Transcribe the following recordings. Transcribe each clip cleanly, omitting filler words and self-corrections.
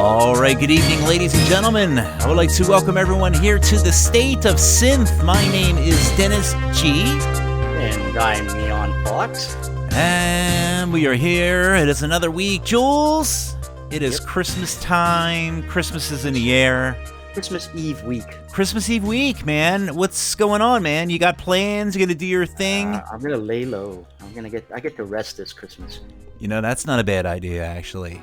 All right, good evening, ladies and gentlemen. I would like to welcome everyone here to the State of Synth. My name is Dennis G. And I'm Neon Fawkes. And we are here. It is another week. Jules, it is Christmas time. Christmas is in the air. Christmas Eve week. Christmas Eve week, man. What's going on, man? You got plans? You gonna do your thing? I'm gonna lay low. I get to rest this Christmas. You know, that's not a bad idea, actually.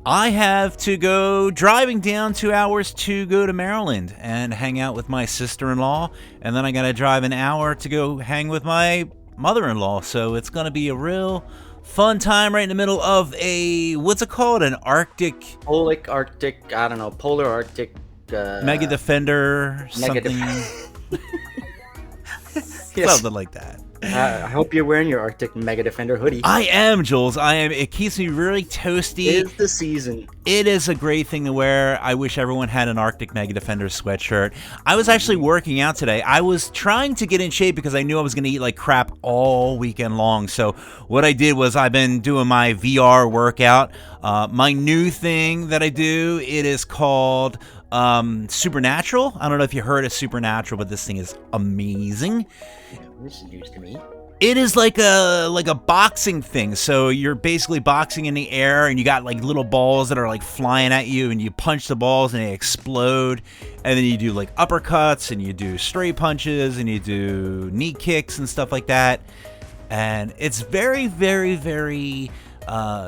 I have to go driving down 2 hours to go to Maryland and hang out with my sister-in-law, and then I gotta drive an hour to go hang with my mother-in-law. So it's gonna be a real fun time right in the middle of a, what's it called? An Arctic... Polar Arctic... Mega Defender, something. Yes. Something like that. I hope you're wearing your Arctic Mega Defender hoodie. I am, Jules. I am. It keeps me really toasty. It's the season. It is a great thing to wear. I wish everyone had an Arctic Mega Defender sweatshirt. I was actually working out today. I was trying to get in shape because I knew I was going to eat like crap all weekend long. So what I did was I've been doing my VR workout. My new thing that I do, it is called Supernatural. I don't know if you heard of Supernatural, but this thing is amazing. This is news to me. It is like a boxing thing. So you're basically boxing in the air, and you got like little balls that are like flying at you, and you punch the balls and they explode. And then you do like uppercuts, and you do straight punches, and you do knee kicks and stuff like that. And it's very, very, very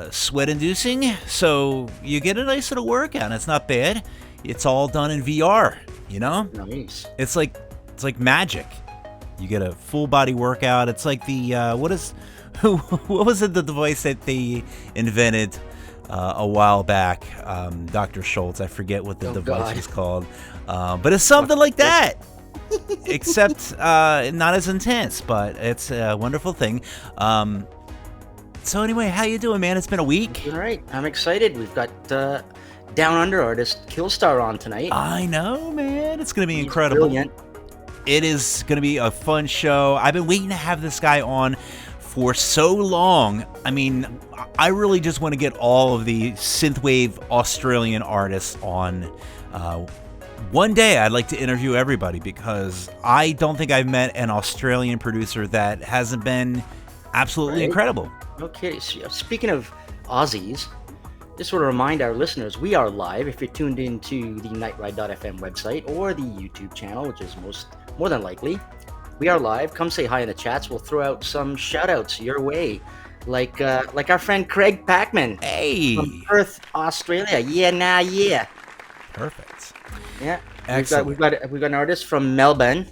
sweat-inducing. So you get a nice little workout. It's not bad. It's all done in VR. You know, nice. It's like magic. You get a full body workout. It's like the what was it, the device that they invented a while back? Dr. Schultz. I forget what the device was called, but it's something like that, except not as intense. But it's a wonderful thing. So anyway, how you doing, man? It's been a week. All right, I'm excited. We've got Down Under artist Killstarr on tonight. I know, man. It's gonna be incredible. Brilliant. It is going to be a fun show. I've been waiting to have this guy on for so long. I mean, I really just want to get all of the synthwave Australian artists on. One day I'd like to interview everybody because I don't think I've met an Australian producer that hasn't been absolutely incredible. Okay, so speaking of Aussies, just want to remind our listeners, we are live if you're tuned into the nightride.fm website or the YouTube channel, which is more than likely. We are live. Come say hi in the chats. We'll throw out some shout-outs your way. Like our friend Craig Packman. Hey! From Perth, Australia. Yeah. Perfect. Yeah. Excellent. We've got an artist from Melbourne.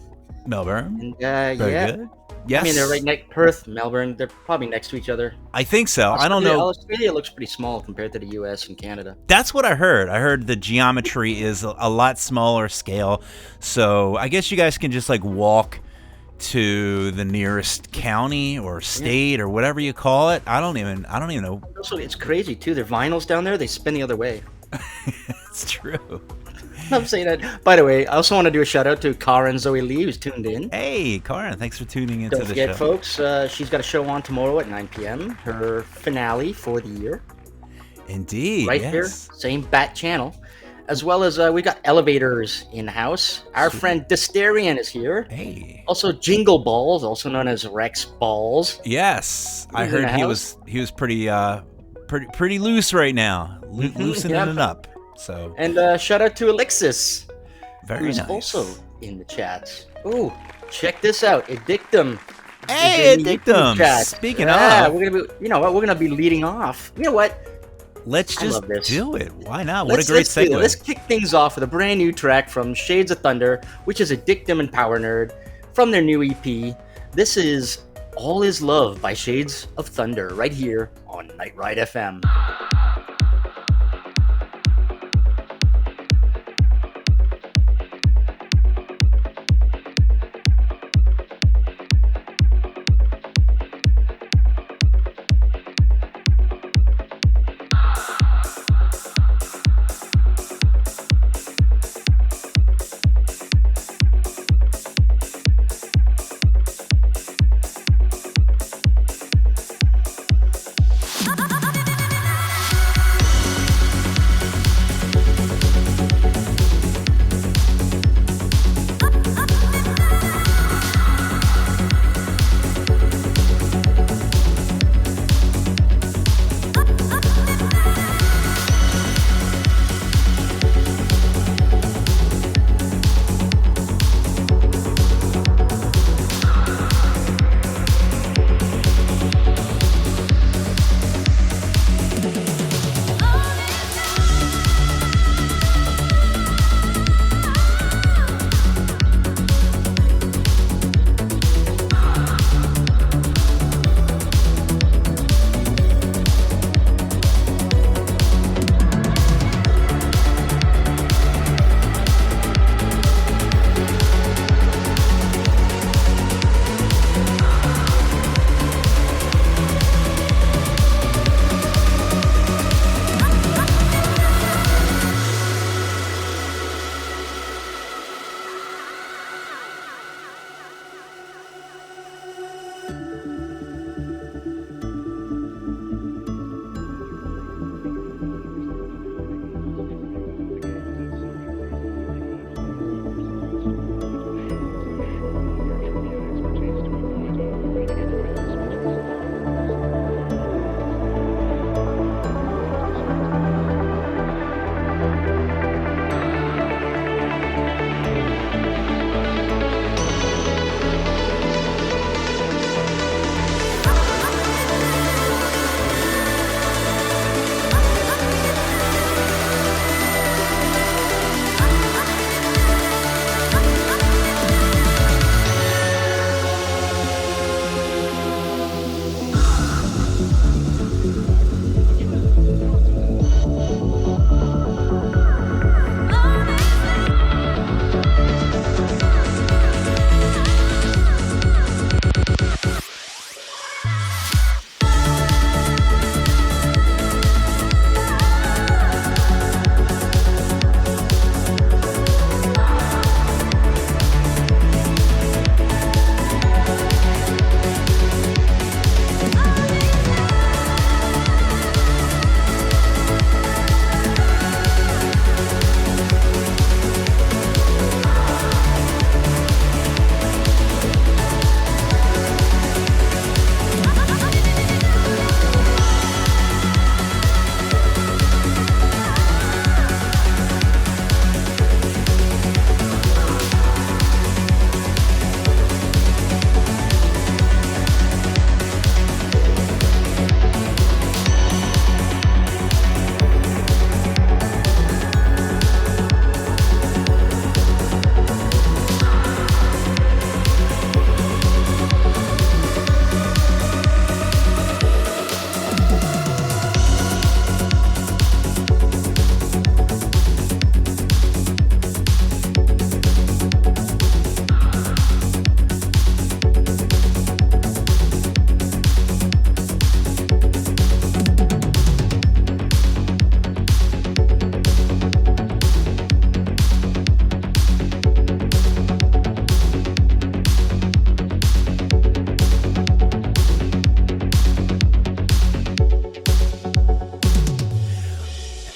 Melbourne. And, Very good. Yes. I mean, they're right next Perth, Melbourne. They're probably next to each other. I think so. I don't know. Australia looks pretty small compared to the US and Canada. That's what I heard. I heard the geometry is a lot smaller scale. So I guess you guys can just like walk to the nearest county or state or whatever you call it. I don't even know. Also, it's crazy too. Their vinyls down there, they spin the other way. It's true. I'm saying that. By the way, I also want to do a shout out to Karen Zoe Lee, who's tuned in. Hey, Karen, thanks for tuning into the show. Don't forget, folks, she's got a show on tomorrow at 9 p.m. Her finale for the year. Indeed, right here, same bat channel. As well as we got Elevators in the house. Our friend Dysterian is here. Hey. Also Jingle Balls, also known as Rex Balls. Yes, I heard he was pretty loose right now, loosening it up. So and shout out to Alexis, who's nice. Also in the chats. Ooh, check this out, Addictum. Hey, Addictum. Speaking of, we're gonna be. You know what? We're gonna be leading off. You know what? Let's just do it. Why not? What a great segue. Let's kick things off with a brand new track from Shades of Thunder, which is Addictum and Power Nerd, from their new EP. This is All Is Love by Shades of Thunder, right here on Night Ride FM.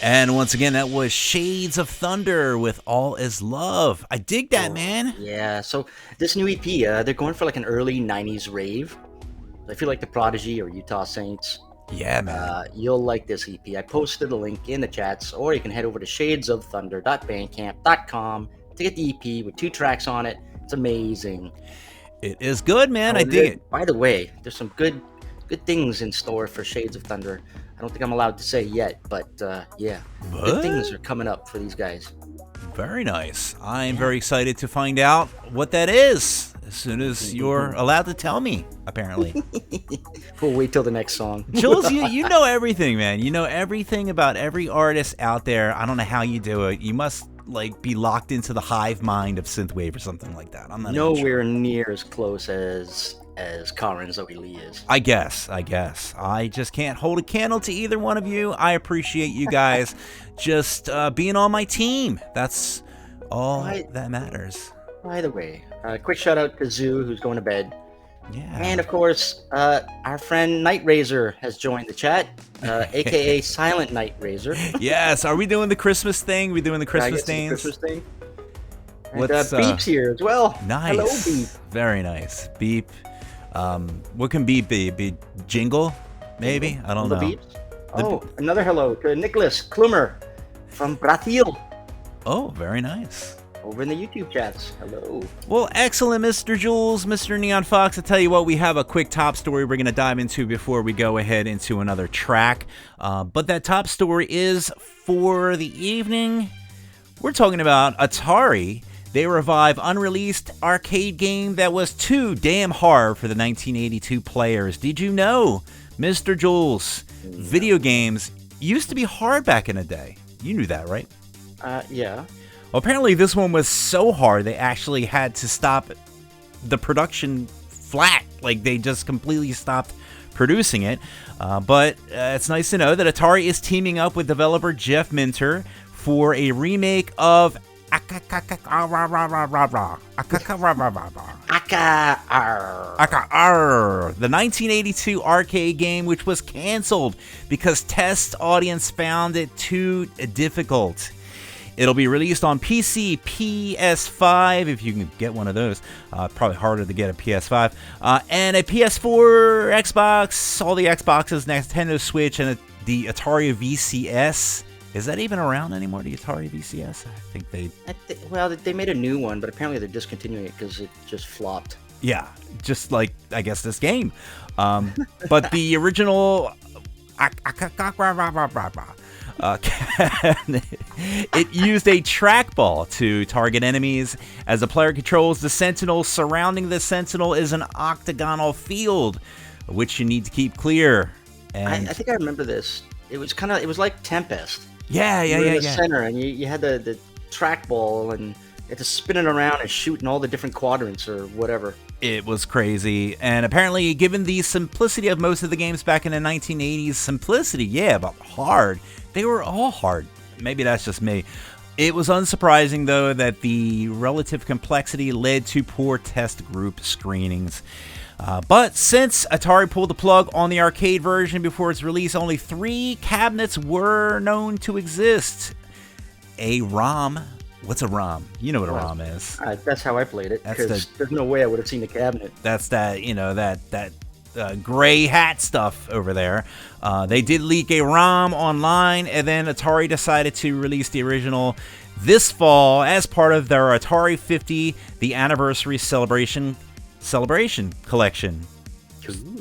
And once again, that was Shades of Thunder with All Is Love. I dig that, man. Yeah, so this new EP, they're going for like an early 90s rave. I feel like the Prodigy or Utah Saints. Yeah, man. You'll like this EP. I posted a link in the chats, or you can head over to shadesofthunder.bandcamp.com to get the EP with 2 tracks on it. It's amazing. It is good, man. I dig it. By the way, there's some good things in store for Shades of Thunder. I don't think I'm allowed to say yet, but yeah, good things are coming up for these guys. Very nice. I'm very excited to find out what that is as soon as you're allowed to tell me, apparently. We'll wait till the next song. Jules, you know everything, man. You know everything about every artist out there. I don't know how you do it. You must like be locked into the hive mind of synthwave or something like that. I'm not nowhere near as close as Kara and Zoe Lee is. I guess. I just can't hold a candle to either one of you. I appreciate you guys just being on my team. That's all that matters. By the way, quick shout out to Zoo, who's going to bed. Yeah. And of course, our friend Night Razor has joined the chat, aka Silent Night Razor. Yes. Are we doing the Christmas thing? We doing the Christmas things? Christmas thing. And Beep's here as well. Nice. Hello, Beep. Very nice. Beep. What can Beep be? Be Jingle? Maybe? I don't know. Beeps? Another hello to Nicholas Klumer from Brazil. Oh, very nice. Over in the YouTube chats. Hello. Well, excellent, Mr. Jules, Mr. Neon Fawkes. I tell you what, we have a quick top story we're going to dive into before we go ahead into another track. But that top story is for the evening. We're talking about Atari. They revive unreleased arcade game that was too damn hard for the 1982 players. Did you know, Mr. Jules, video games used to be hard back in the day? You knew that, right? Yeah. Well, apparently this one was so hard they actually had to stop the production flat. Like, they just completely stopped producing it. But it's nice to know that Atari is teaming up with developer Jeff Minter for a remake of the 1982 arcade game, which was canceled because test audience found it too difficult. It'll be released on PC, PS5, if you can get one of those. Probably harder to get a PS5. And a PS4, Xbox, all the Xboxes, Nintendo Switch, and the Atari VCS. Is that even around anymore, the Atari VCS? I think they... Well, they made a new one, but apparently they're discontinuing it because it just flopped. Yeah, just like, I guess, this game. But the original... it used a trackball to target enemies. As the player controls the Sentinel, surrounding the Sentinel is an octagonal field, which you need to keep clear. And I think I remember this. It was like Tempest. Yeah. In the center, and you had the trackball, and you had to spin it around and shoot in all the different quadrants or whatever. It was crazy. And apparently, given the simplicity of most of the games back in the 1980s, simplicity, yeah, but hard. They were all hard. Maybe that's just me. It was unsurprising, though, that the relative complexity led to poor test group screenings. But since Atari pulled the plug on the arcade version before its release, only 3 cabinets were known to exist. A ROM. What's a ROM? You know what a ROM is. That's how I played it, because there's no way I would have seen the cabinet. That's that, that gray hat stuff over there. They did leak a ROM online, and then Atari decided to release the original this fall as part of their Atari 50, the anniversary celebration collection.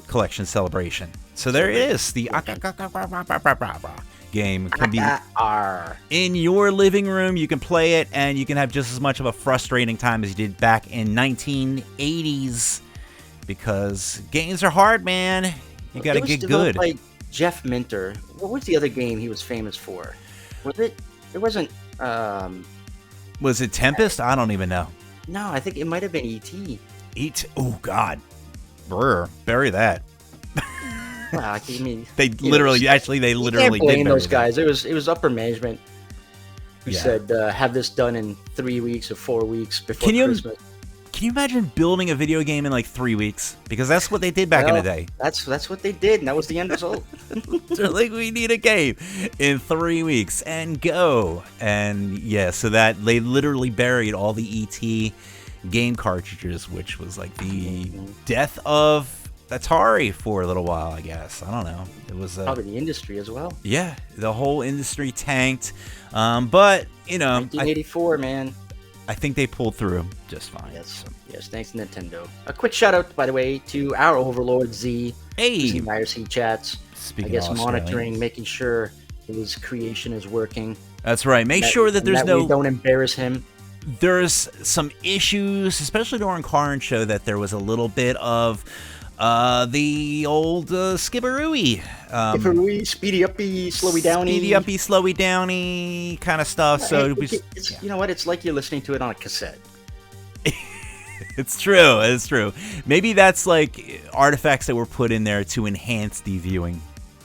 Collection celebration. So there it is. The game can be in your living room. You can play it, and you can have just as much of a frustrating time as you did back in 1980s. Because games are hard, man. You gotta get good. By Jeff Minter. What was the other game he was famous for? Was it? It wasn't. Was it Tempest? I don't even know. No, I think it might have been E.T. Oh God, bury that. Well, I mean, they literally can't blame those guys. It was upper management who said have this done in 3 weeks or 4 weeks before Christmas. Can you imagine building a video game in like 3 weeks? Because that's what they did back in the day. That's what they did, and that was the end result. They're like, we need a game in 3 weeks and go. And yeah, so that they literally buried all the ET game cartridges, which was like the death of Atari for a little while, I guess. I don't know. It was probably the industry as well. Yeah, the whole industry tanked. But you know, 1984, man. I think they pulled through just fine. Yes, yes. Thanks to Nintendo. A quick shout out, by the way, to our overlord Z. Hey, IRC chats. Speaking I guess of monitoring, making sure his creation is working. That's right. Make sure that there's we don't embarrass him. There's some issues, especially during Karn's show, that there was a little bit of the old skibberooey. Skibberooey, speedy uppy, slowy downy. Speedy uppy, slowy downy kind of stuff. So it's you know what? It's like you're listening to it on a cassette. It's true. It's true. Maybe that's like artifacts that were put in there to enhance the viewing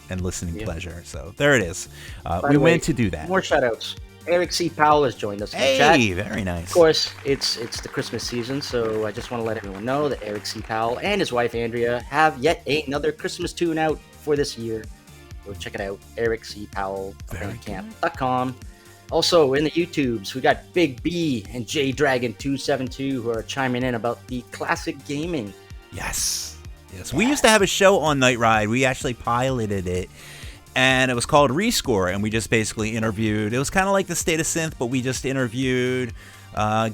and listening pleasure. So there it is. We went to do that. More shout outs. Eric C. Powell has joined us in the chat. Hey, very nice. Of course, it's the Christmas season, so I just want to let everyone know that Eric C. Powell and his wife Andrea have yet another Christmas tune out for this year. Go check it out, Eric C. Powell, bandcamp.com. Also, in the YouTubes, we got Big B and J Dragon 272 who are chiming in about the classic gaming. Yes. We used to have a show on Night Ride. We actually piloted it. And it was called Rescore, and we just basically interviewed. It was kind of like the State of Synth, but we just interviewed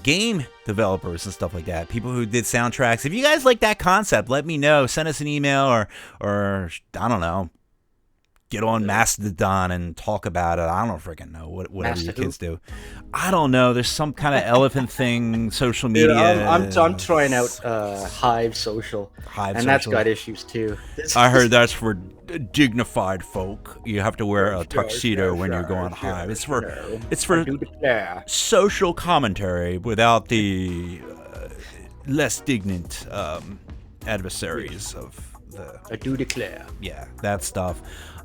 game developers and stuff like that. People who did soundtracks. If you guys like that concept, let me know. Send us an email or I don't know. Get on Mastodon and talk about it. I don't freaking know. Whatever your kids do. I don't know. There's some kind of elephant thing, social media. Dude, I'm trying out Hive Social. And that's got issues too. I heard that's for dignified folk. You have to wear a tuxedo when you're going Hive. It's for social commentary without the less dignant adversaries of the. I do declare. Yeah, that stuff.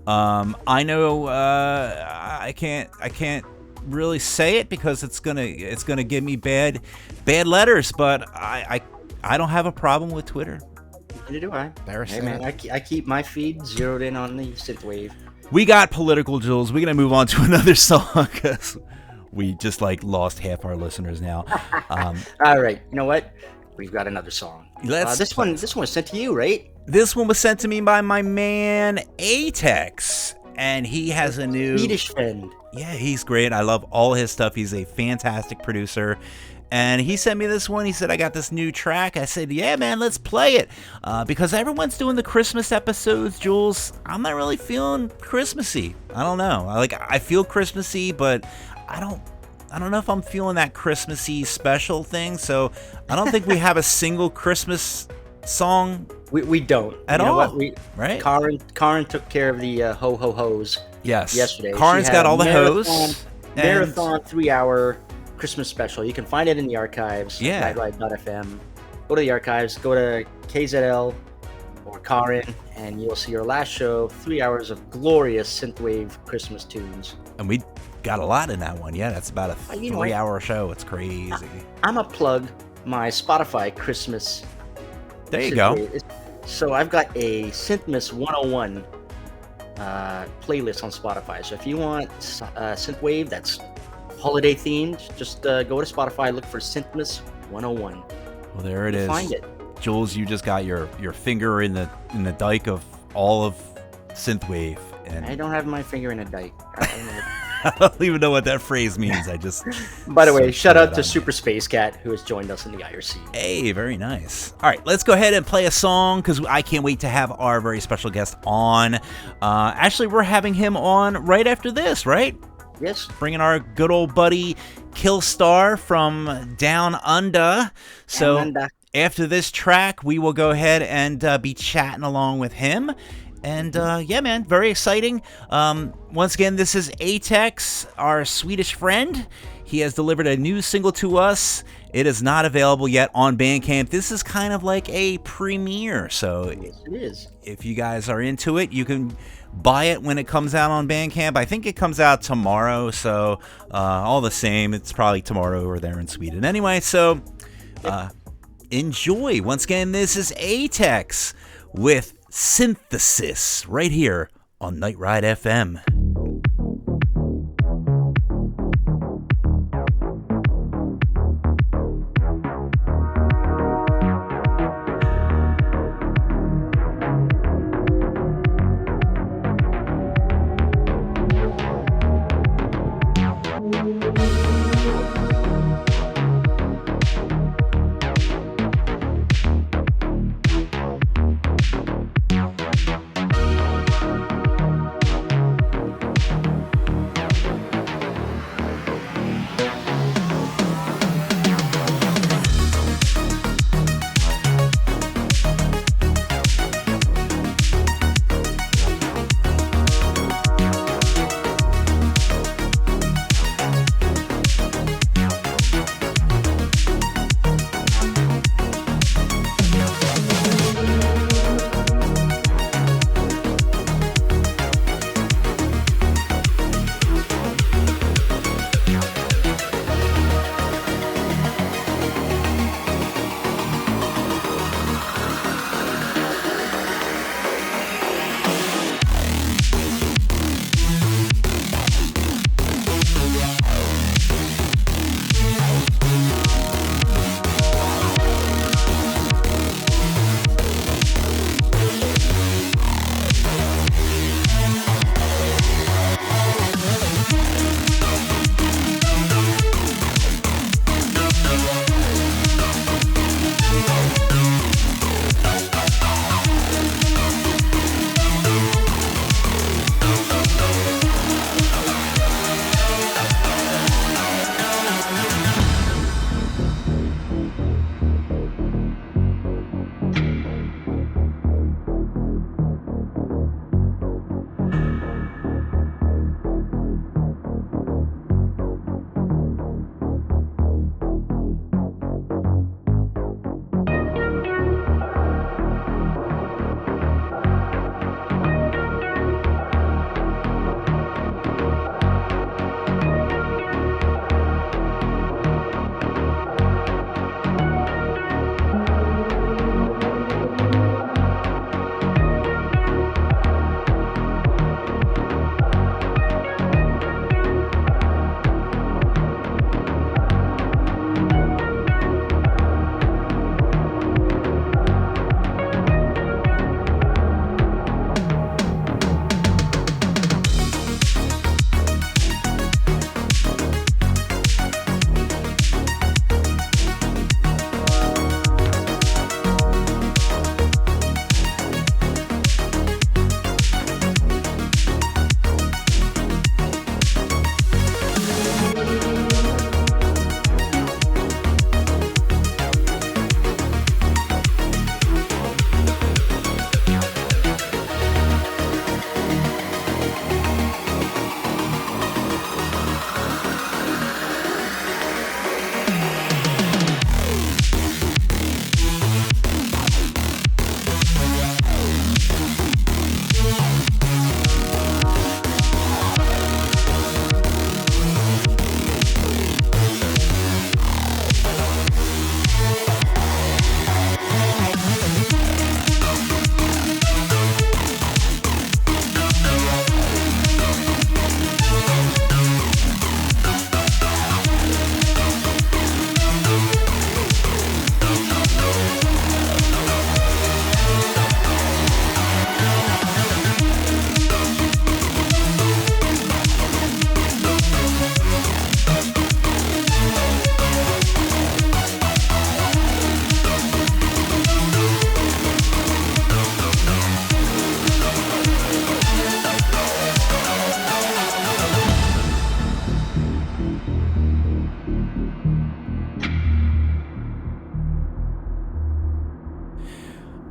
I know I can't really say it because it's gonna give me bad letters, but I don't have a problem with Twitter. Neither do I. Hey man, I keep my feed zeroed in on the synthwave. We got political, Jules. We're gonna move on to another song because we just like lost half our listeners now. All right, you know what? We've got another song. This one was sent to you, right? This one was sent to me by my man Atex, and he has a new Swedish friend. Yeah, he's great. I love all his stuff. He's a fantastic producer. And he sent me this one. He said, I got this new track. I said, yeah, man, let's play it. Because everyone's doing the Christmas episodes, Jules. I'm not really feeling Christmassy. I don't know. I feel Christmassy, but I don't know if I'm feeling that Christmassy special thing. So I don't think we have a single Christmas song. We don't. At all. What? Right? Karen took care of the ho ho hos. Yes. Yesterday. Karen's got all the hos. Marathon 3-hour Christmas special. You can find it in the archives. Yeah. Nightride.fm. Go to the archives. Go to KZL or Karen, and you'll see your last show. 3 hours of glorious synthwave Christmas tunes. And we got a lot in that one. Yeah, that's about a 3-hour show. It's crazy. I'm gonna plug my Spotify Christmas. There you go. So I've got a Synthmas 101 playlist on Spotify. So if you want synthwave that's holiday themed, just go to Spotify, look for Synthmas 101. Well, there it is. Find it. Jules, you just got your finger in the dike of all of synthwave. And I don't have my finger in a dike. I don't even know what that phrase means. I just. By the way, shout out to Super Space Cat who has joined us in the IRC. Hey, very nice. All right, let's go ahead and play a song because I can't wait to have our very special guest on. Actually, we're having him on right after this, right? Yes. Bringing our good old buddy Killstarr from Down Under. So after this track, we will go ahead and be chatting along with him. And yeah, man, very exciting. Once again, this is Atex, our Swedish friend. He has delivered a new single to us. It is not available yet on Bandcamp. This is kind of like a premiere. So yes, it is. If you guys are into it, you can buy it when it comes out on Bandcamp. I think it comes out tomorrow. So all the same, it's probably tomorrow over there in Sweden. Anyway, so enjoy. Once again, this is Atex with Synthesis right here on Night Ride FM.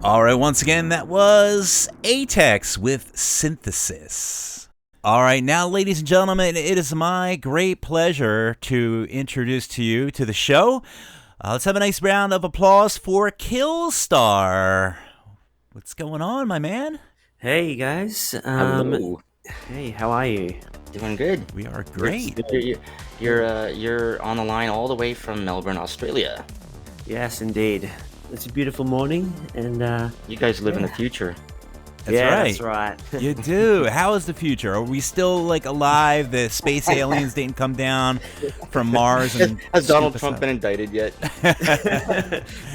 All right, once again, that was Atex with Synthesis. All right, now, ladies and gentlemen, it is my great pleasure to introduce to you to the show. Let's have a nice round of applause for Killstarr. What's going on, my man? Hey guys. Hello. Hey, how are you? Doing good. We are great. You're on the line all the way from Melbourne, Australia. Yes, indeed. It's a beautiful morning, and You guys live in the future. That's that's right. right. You do. How is the future? Are we still like alive? The space aliens didn't come down from Mars and Has Donald scoop us Trump up? been indicted yet?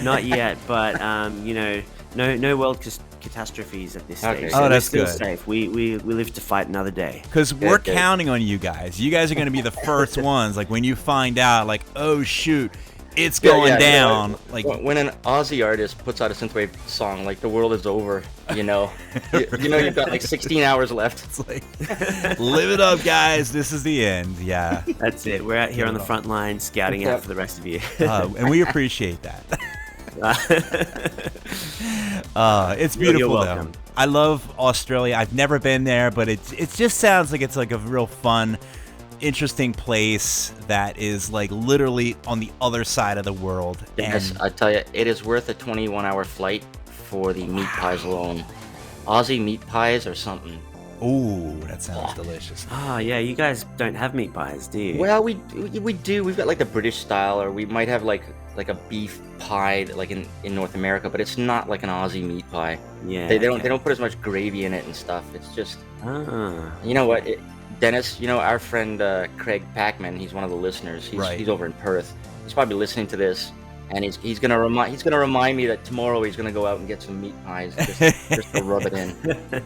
Not yet, but no world catastrophes at this Okay. stage. Oh, So that's we're good. still safe. We live to fight another day. Because we're Good. counting on you guys. You guys are going to be the first ones. Like when you find out, like, oh shoot, it's going down. Like when an Aussie artist puts out a synthwave song, like the world is over. You know, you've got like 16 hours left. it's like, live it up, guys. This is the end. Yeah, That's it. We're out here on the front line scouting out for the rest of you. and we appreciate that. It's You're beautiful welcome. though. I love Australia. I've never been there, but it just sounds like it's like a real fun, interesting place that is like literally on the other side of the world. Yes, And I tell you, it is worth a 21-hour flight for the meat pies alone. Aussie meat pies or something. ooh, that sounds delicious. Oh yeah, you guys don't have meat pies, do you? Well, we do. We've got like the British style, or we might have like a beef pie, like in North America, but it's not like an Aussie meat pie. Yeah. They don't okay. they don't put as much gravy in it and stuff. It's just, Ah. you know what, Dennis. You know our friend Craig Packman. He's one of the listeners. Right. He's over in Perth. He's probably listening to this, and he's gonna remind me that tomorrow he's gonna go out and get some meat pies just to rub it in.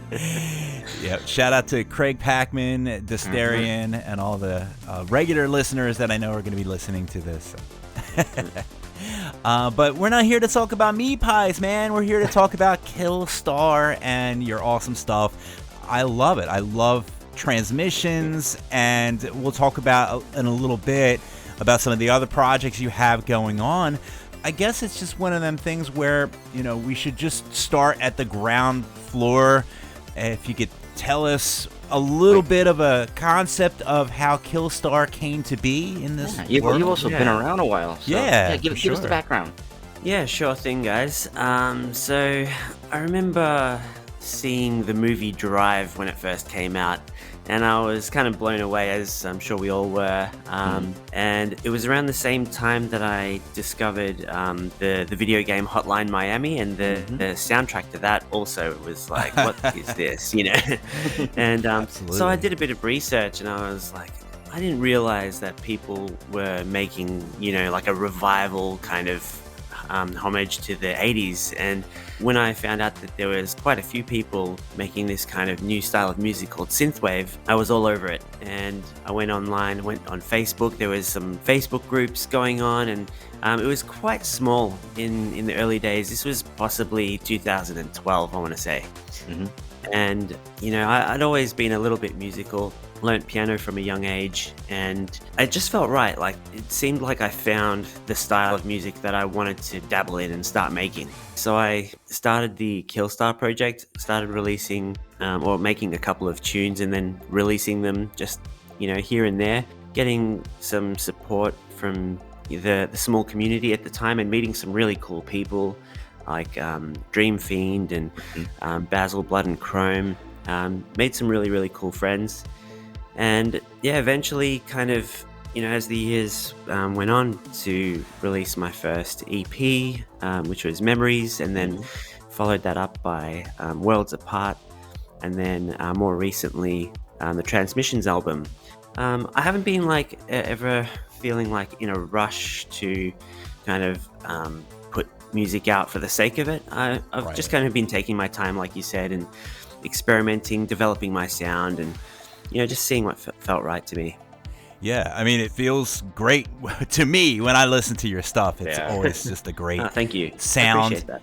Yeah, shout out to Craig Packman, Distarian, and all the regular listeners that I know are going to be listening to this. But we're not here to talk about meat pies, man. We're here to talk about Killstarr and your awesome stuff. I love it. I love transmissions, and we'll talk about in a little bit about some of the other projects you have going on. I guess it's just one of them things where, we should just start at the ground floor. If you could tell us a little bit of a concept of how Killstarr came to be in this You've world. also been around a while. So, Yeah, give for us the sure. background. Yeah, sure thing, guys. So I remember seeing the movie Drive when it first came out, and I was kind of blown away, as I'm sure we all were. And it was around the same time that I discovered the video game Hotline Miami, and the soundtrack to that also was like, what is this, And so I did a bit of research, and I was like, I didn't realize that people were making, like a revival kind of homage to the 80s. And when I found out that there was quite a few people making this kind of new style of music called synthwave, I was all over it. And I went online, went on Facebook. There was some Facebook groups going on, and it was quite small in the early days. This was possibly 2012, I want to say. And I'd always been a little bit musical, learnt piano from a young age, and it just felt right. Like, it seemed like I found the style of music that I wanted to dabble in and start making. So I started the Killstarr project, started releasing or making a couple of tunes, and then releasing them just here and there, getting some support from the small community at the time, and meeting some really cool people like Dream Fiend and Basil Blood and Chrome. Made some really, really cool friends. And yeah, eventually kind of, as the years went on, to release my first EP, which was Memories, and then followed that up by Worlds Apart, and then more recently, the Transmissions album. I haven't been like ever feeling like in a rush to kind of put music out for the sake of it. I've just kind of been taking my time, like you said, and experimenting, developing my sound, and just seeing what felt right to me. Yeah, I mean, it feels great to me when I listen to your stuff. It's Yeah. always just a great Thank you. sound. I appreciate that.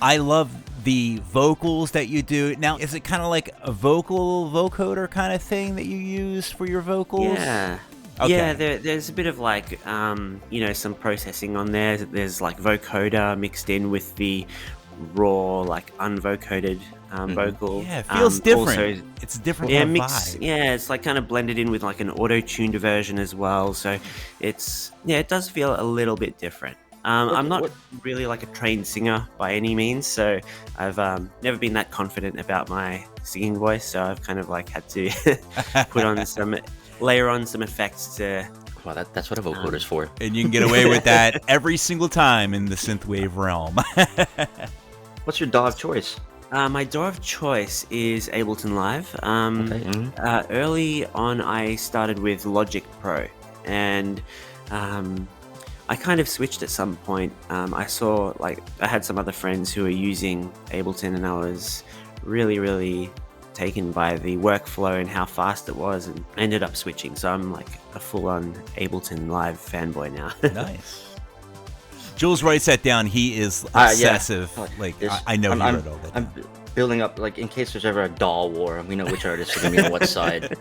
I love the vocals that you do. Now, is it kind of like a vocoder kind of thing that you use for your vocals? Yeah. Okay. Yeah, there's a bit of like, some processing on there. There's like vocoder mixed in with the raw, like unvocoded vocal. Yeah, it feels different. Also, It's a different yeah, kind of mix. vibe. Yeah, it's like kind of blended in with like an auto-tuned version as well. So it does feel a little bit different. I'm not really like a trained singer by any means, so I've never been that confident about my singing voice. So I've kind of like had to layer on some effects to Well, that's what a vocoder's for. And you can get away with that every single time in the synthwave realm. What's your DAW of choice? My DAW of choice is Ableton Live. Okay. Early on, I started with Logic Pro, and I kind of switched at some point. I saw, like, I had some other friends who were using Ableton, and I was really, really taken by the workflow and how fast it was, and I ended up switching. So I'm like a full-on Ableton Live fanboy now. Nice. Jules writes that down. He is obsessive. Yeah. Like, I know he wrote all that I'm down. building up, like, in case there's ever a DAW war, we know which artists are going to be on what side.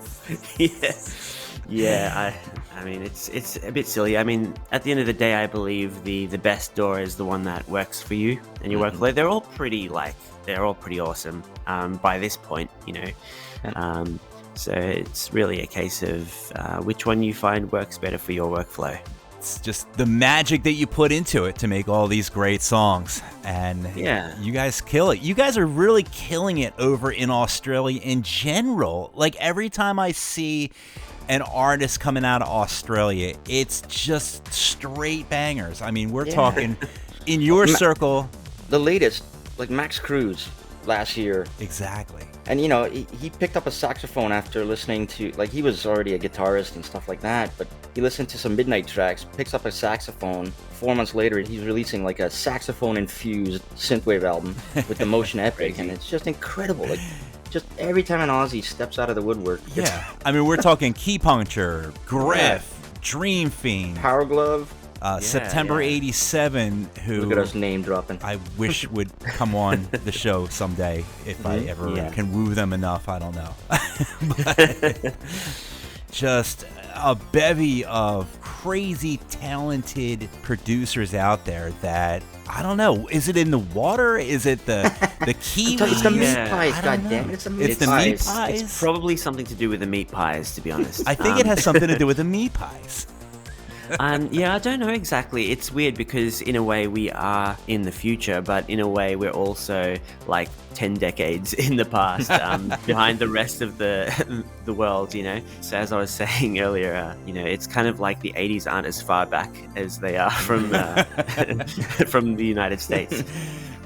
Yeah. I mean, it's a bit silly. I mean, at the end of the day, I believe the best DAW is the one that works for you and your workflow. They're all pretty awesome by this point, you know. So it's really a case of which one you find works better for your workflow. It's just the magic that you put into it to make all these great songs. And you guys kill it. You guys are really killing it over in Australia in general. Like, every time I see an artist coming out of Australia, it's just straight bangers. I mean, we're talking in your circle. The latest, like Max Cruz last year. Exactly. And, you know, he picked up a saxophone after listening to, like, he was already a guitarist and stuff like that, but he listened to some Midnight tracks, picks up a saxophone. 4 months later, he's releasing, like, a saxophone-infused synthwave album with the Motion Epic, and it's just incredible. Like, just every time an Aussie steps out of the woodwork. Yeah. I mean, we're talking Key Puncture, Griff, Dream Fiend, Power Glove. September 87, who look at us name dropping. I wish would come on the show someday if I ever can woo them enough. I don't know. But just a bevy of crazy talented producers out there that, I don't know, is it in the water? Is it the kiwi? It's the meat pies, goddammit. It's the meat pies. It's probably something to do with the meat pies, to be honest. I think it has something to do with the meat pies. I don't know exactly. It's weird because in a way we are in the future, but in a way we're also like 10 decades in the past, behind the rest of the world, you know. So as I was saying earlier, you know, it's kind of like the 80s aren't as far back as they are from from the United States.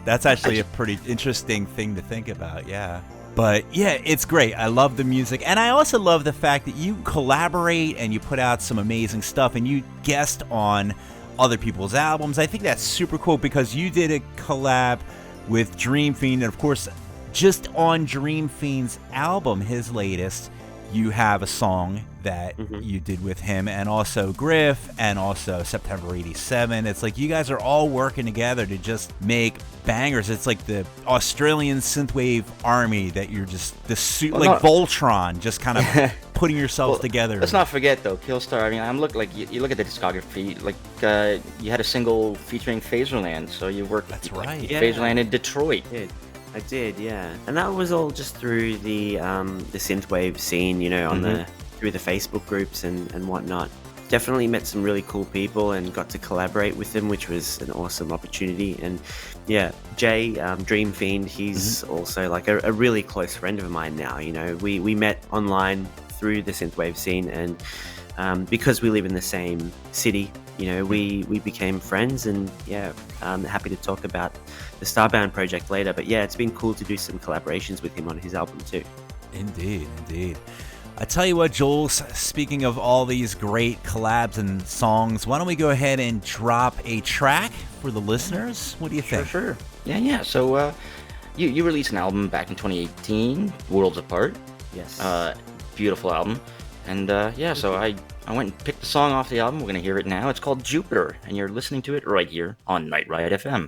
That's actually a pretty interesting thing to think about, yeah. But yeah, it's great. I love the music. And I also love the fact that you collaborate and you put out some amazing stuff and you guest on other people's albums. I think that's super cool because you did a collab with Dream Fiend. And of course, just on Dream Fiend's album, his latest, you have a song that you did with him, and also Griff, and also September 87. It's like you guys are all working together to just make bangers. It's like the Australian synthwave army that you're just Voltron, just kind of putting yourselves together. Let's not forget though, Killstarr. I mean, I'm look like you look at the discography. Like you had a single featuring Phaserland, so you worked. That's right. Phaserland in Detroit. I did, yeah, and that was all just through the synthwave scene, you know, on through the Facebook groups and whatnot. Definitely met some really cool people and got to collaborate with them, which was an awesome opportunity. And yeah, Jay, Dream Fiend, he's also like a really close friend of mine now. You know, we met online through the synthwave scene, and because we live in the same city, you know, we became friends. And yeah, I'm happy to talk about the Starbound project later. But yeah, it's been cool to do some collaborations with him on his album too. Indeed. I tell you what, Jules, speaking of all these great collabs and songs, why don't we go ahead and drop a track for the listeners? What do you think? Sure. Yeah. So you released an album back in 2018, Worlds Apart. Yes. Beautiful album. And so I went and picked the song off the album. We're going to hear it now. It's called Jupiter, and you're listening to it right here on Night Riot FM.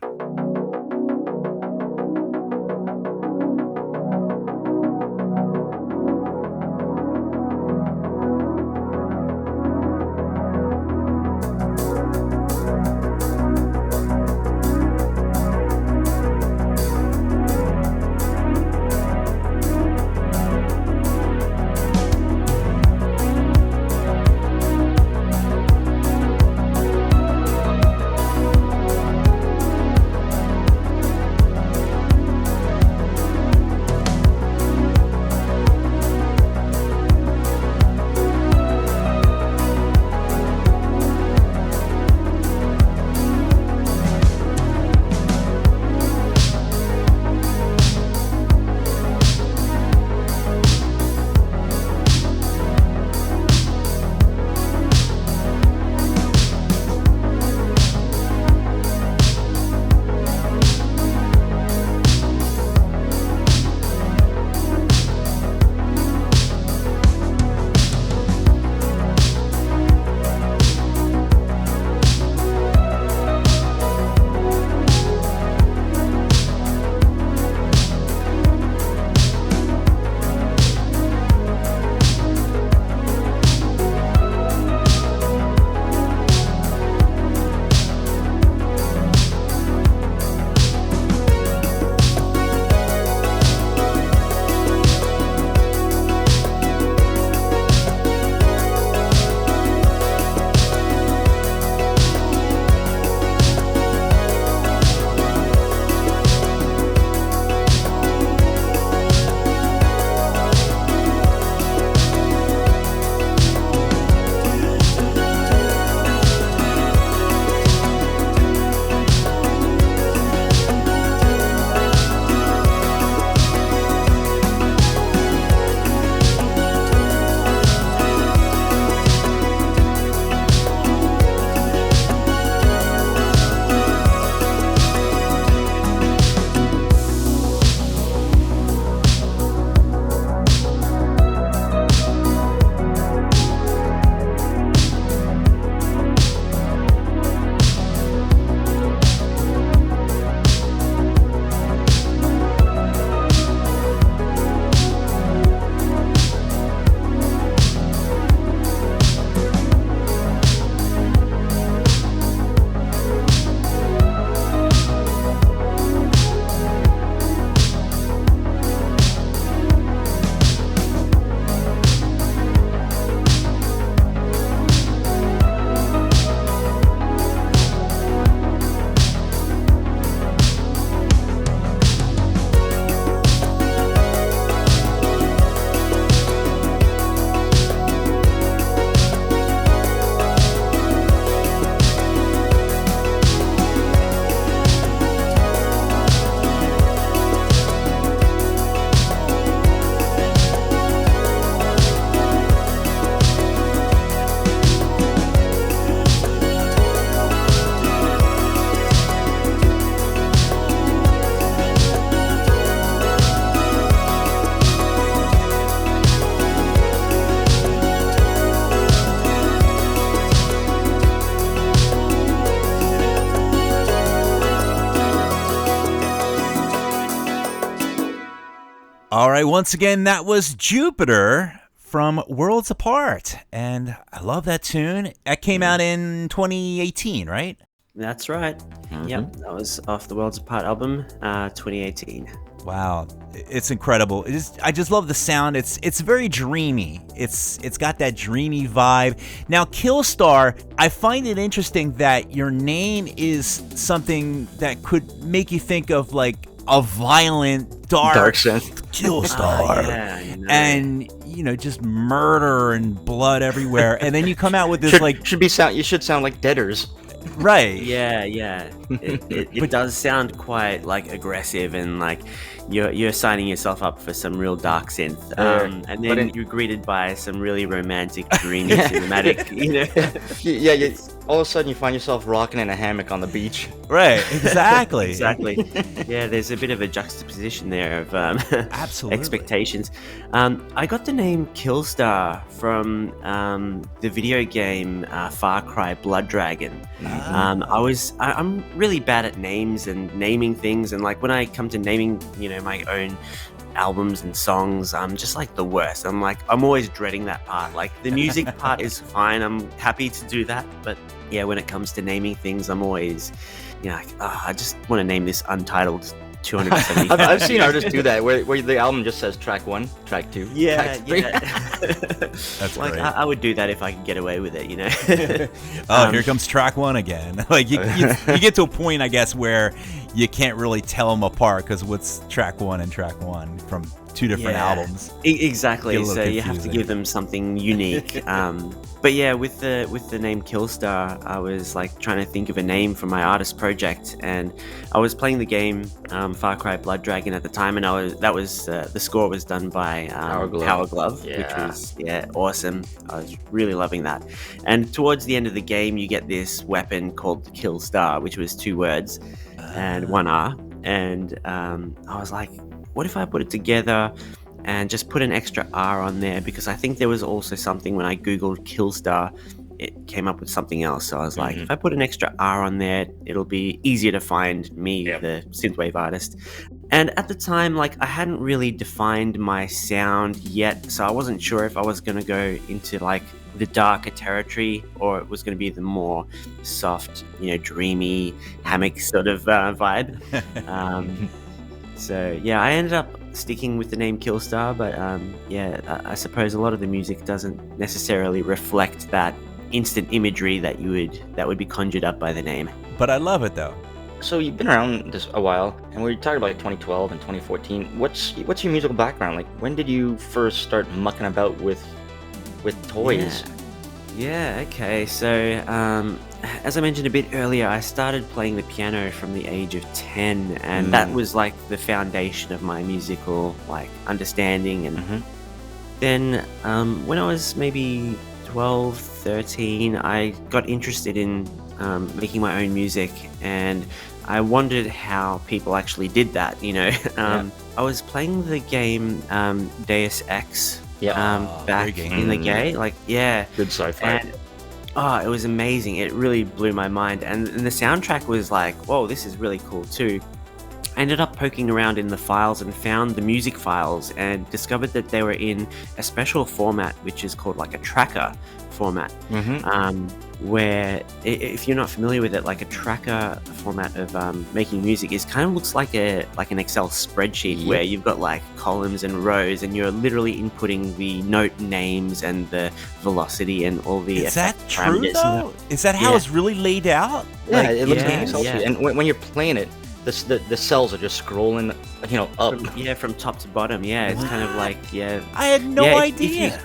All right, once again, that was Jupiter from Worlds Apart. And I love that tune. That came out in 2018, right? That's right. Yep, that was off the Worlds Apart album, 2018. Wow, it's incredible. I just love the sound. It's very dreamy. It's got that dreamy vibe. Now, Killstarr, I find it interesting that your name is something that could make you think of like a violent, dark synth. Killstarr, and just murder and blood everywhere. And then you come out with this You should sound like Deaders. Right. Yeah. It does sound quite like aggressive, and like you're signing yourself up for some real dark synth. And then you're greeted by some really romantic, dreamy, cinematic. Yeah. All of a sudden, you find yourself rocking in a hammock on the beach. Right. Exactly. Exactly. Yeah, there's a bit of a juxtaposition there of absolutely expectations. I got the name Killstarr from the video game Far Cry Blood Dragon. I'm really bad at names and naming things, and like when I come to naming, my own albums and songs, I'm just like the worst. I'm always dreading that part. Like the music part is fine. I'm happy to do that, but yeah, when it comes to naming things, I'm always, I just want to name this Untitled 275. I've seen artists do that, where the album just says track 1, track 2, track 3. That's like great. I would do that if I could get away with it, Here comes track 1 again. Like you get to a point, I guess, where you can't really tell them apart because what's track 1 and track 1 from two different albums. Exactly. So you have to give them something unique. But yeah, with the name Killstarr, I was like trying to think of a name for my artist project, and I was playing the game Far Cry Blood Dragon at the time, and the score was done by Power Glove, which was awesome. I was really loving that. And towards the end of the game, you get this weapon called the Killstarr, which was 2 words and 1 R, and I was like, what if I put it together and just put an extra R on there, because I think there was also something when I googled Killstarr, it came up with something else. So I was like, if I put an extra R on there, it'll be easier to find me, the synthwave artist. And at the time, like I hadn't really defined my sound yet, so I wasn't sure if I was going to go into like the darker territory or it was going to be the more soft, dreamy hammock sort of vibe. So yeah, I ended up sticking with the name Killstarr, but I suppose a lot of the music doesn't necessarily reflect that instant imagery that would be conjured up by the name. But I love it though. So you've been around this a while, and we talked about 2012 and 2014. What's your musical background? Like, when did you first start mucking about with toys? Yeah. Okay. So as I mentioned a bit earlier, I started playing the piano from the age of 10, and that was like the foundation of my musical like understanding. And then when I was maybe 12, 13, I got interested in making my own music, and I wondered how people actually did that. I was playing the game Deus Ex back in the day, good sci-fi. And it was amazing. It really blew my mind, and the soundtrack was like, whoa, this is really cool too. I ended up poking around in the files and found the music files and discovered that they were in a special format which is called like a tracker format, where if you're not familiar with it, like a tracker format of making music is kind of looks like an Excel spreadsheet where you've got like columns and rows, and you're literally inputting the note names and the velocity and all the Is that true though? Is that how it's really laid out? Yeah, it looks like an Excel sheet. And when you're playing it, the cells are just scrolling, up. From top to bottom. It's kind of like I had no idea.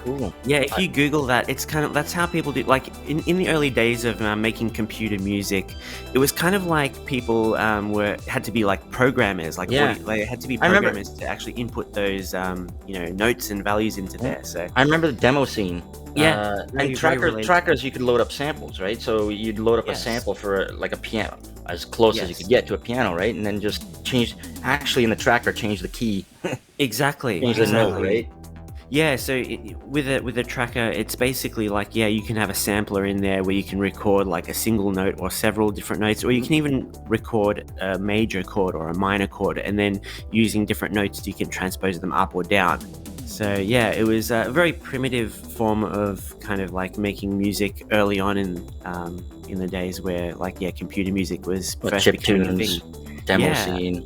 If you Google that, it's kind of that's how people do. Like in the early days of making computer music, it was kind of like people had to be like programmers. They had to be programmers to actually input those notes and values into there. So I remember the demo scene. And trackers, you could load up samples, right? So you'd load up a sample for a piano, as close as you could get to a piano, right? And then just change the tracker, change the key. Exactly. Change the note, right? Yeah, so with a tracker, it's basically like, yeah, you can have a sampler in there where you can record like a single note or several different notes, or you can even record a major chord or a minor chord, and then using different notes, you can transpose them up or down. So yeah, it was a very primitive form of kind of like making music early on in the days where like, yeah, computer music was first becoming a Chiptunes, thing. demo Yeah, scene.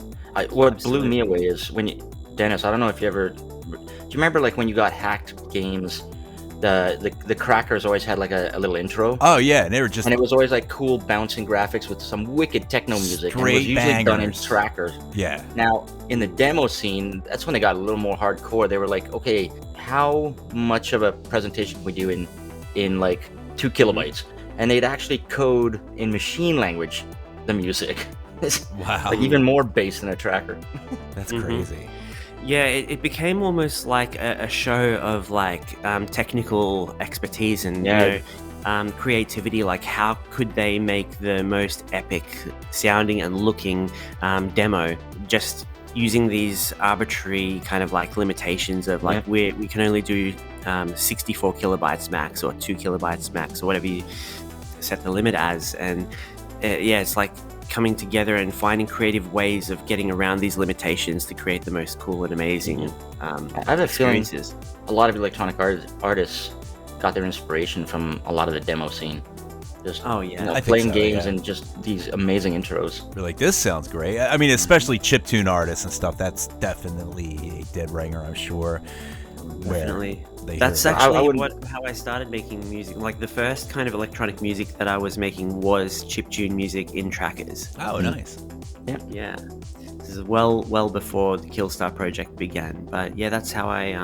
What blew me absolutely. away is when Dennis, I don't know if you ever, do you remember like when you got hacked games, the crackers always had like a little intro, Oh yeah, and they were just and it was always like cool bouncing graphics with some wicked techno music, and it was straight usually done in bangers. trackers. Yeah. Now, in the demo scene, that's when they got a little more hardcore. They were like, okay, how much of a presentation can we do in like 2 kilobytes? And they'd actually code in machine language the music. It's Wow. like even more bass than a tracker. That's Mhm. crazy. Yeah, it became almost like a show of like technical expertise and Yeah. creativity. Like, how could they make the most epic sounding and looking demo just using these arbitrary kind of like limitations of like we can only do 64 kilobytes max or 2 kilobytes max or whatever you set the limit as. And yeah, it's like coming together and finding creative ways of getting around these limitations to create the most cool and amazing I have a feeling experiences. a lot of electronic artists got their inspiration from a lot of the demo scene. Just Oh yeah. I think playing so, games yeah. and just these amazing intros. You're like, this sounds great. I mean, especially chiptune artists and stuff. That's definitely a dead ringer, I'm sure. Where Definitely. they That's hear it. actually wouldn't- how I started making music. Like the first kind of electronic music that I was making was chiptune music in trackers. Oh, nice. Yeah. This is well before the Killstarr project began. But yeah, that's how I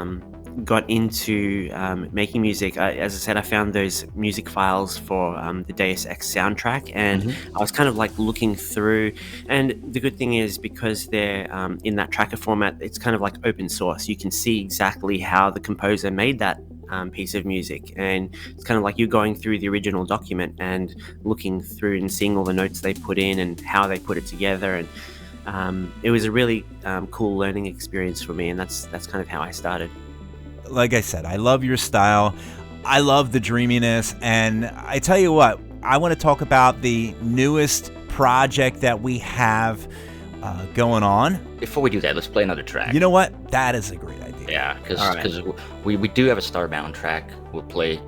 got into making music. As I said, I found those music files for the Deus Ex soundtrack, and I was kind of like looking through. And the good thing is, because they're in that tracker format, it's kind of like open source. You can see exactly how the composer made that piece of music, and it's kind of like you're going through the original document and looking through and seeing all the notes they put in and how they put it together. And it was a really cool learning experience for me, and that's kind of how I started. Like I said, I love your style. I love the dreaminess. And I tell you what, I want to talk about the newest project that we have going on. Before we do that, let's play another track. You know what? That is a great idea. Yeah, because All right. we do have a Starbound track we'll play.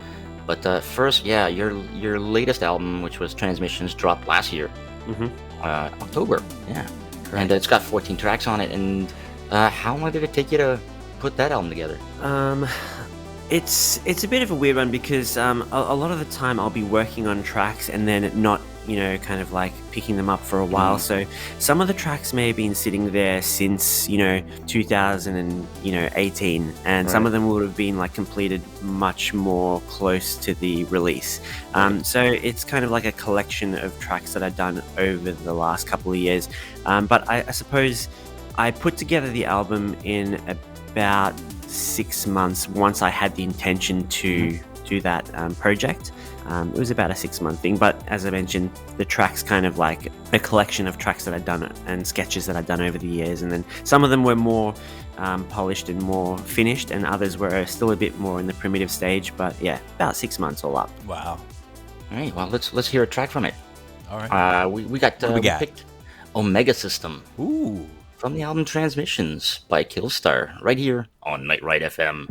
But first, yeah, your latest album, which was Transmissions, dropped last year, Mhm. October. Yeah, and it's got 14 tracks on it. And how long did it take you to put that album together? It's a bit of a weird one because a lot of the time I'll be working on tracks and then not, kind of like picking them up for a while. So some of the tracks may have been sitting there since 2018, and some Right. of them would have been like completed much more close to the release. So it's kind of like a collection of tracks that I've done over the last couple of years. But I suppose I put together the album in about 6 months once I had the intention to do that project. It was about a 6-month thing, but as I mentioned, the track's kind of like a collection of tracks that I'd done and sketches that I'd done over the years, and then some of them were more polished and more finished, and others were still a bit more in the primitive stage. But yeah, about 6 months all up. Wow. All right, well, let's hear a track from it. All right. We got What do we got? picked Omega System Ooh. from the album Transmissions by Killstarr, right here on Night Ride FM.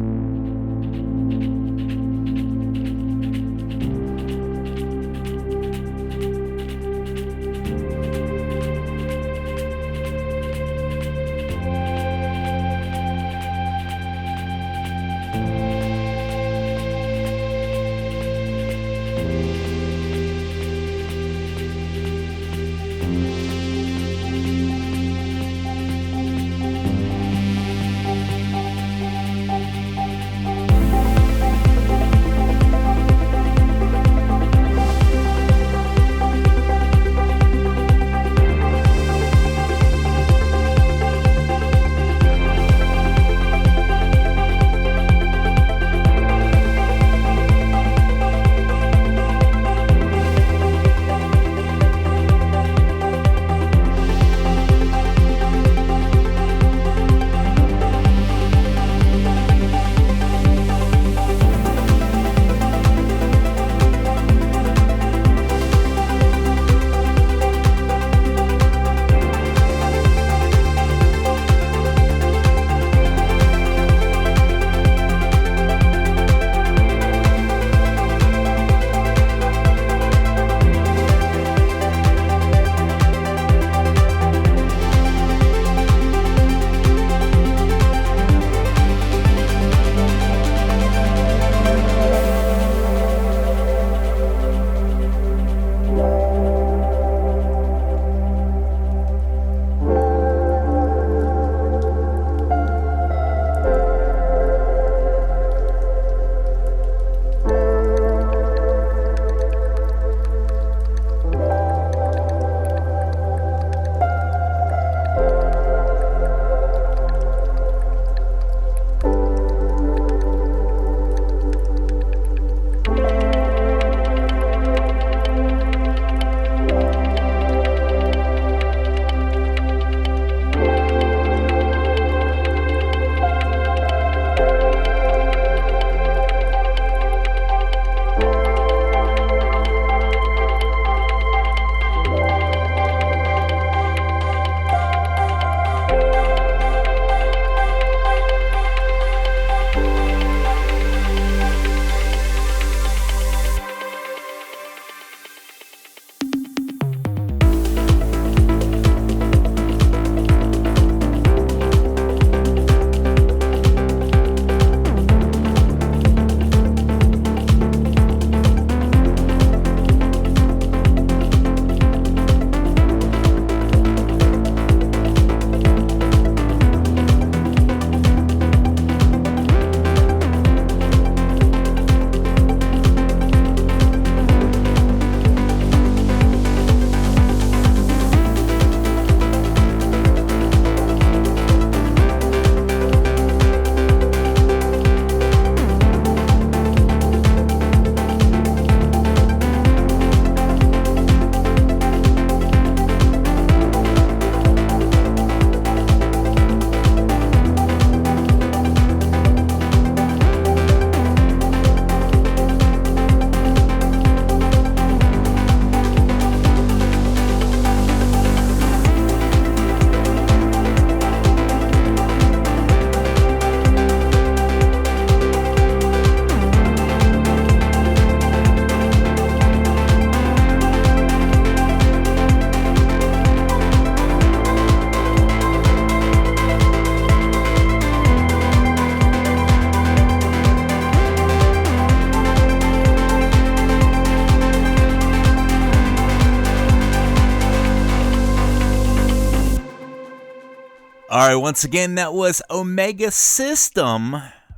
All right, once again, that was Omega System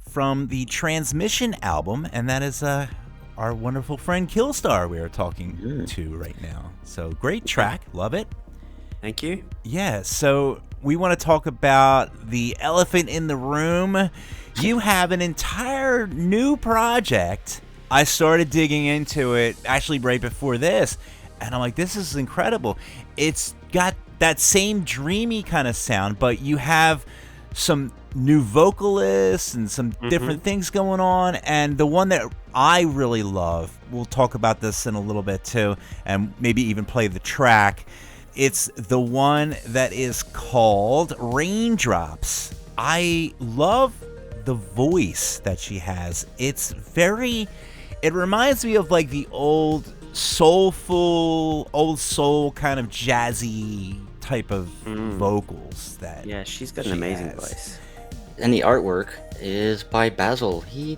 from the Transmission album, and that is our wonderful friend Killstarr we are talking to right now. So great track, love it. Thank you. Yeah, so we want to talk about the elephant in the room. You have an entire new project. I started digging into it actually right before this, and I'm like, this is incredible. It's got that same dreamy kind of sound, but you have some new vocalists and some different things going on. And the one that I really love, we'll talk about this in a little bit too, and maybe even play the track. It's the one that is called Raindrops. I love the voice that she has. It reminds me of like the old soulful, old soul kind of jazzy type of vocals that she's got an amazing voice. And the artwork is by Basil. He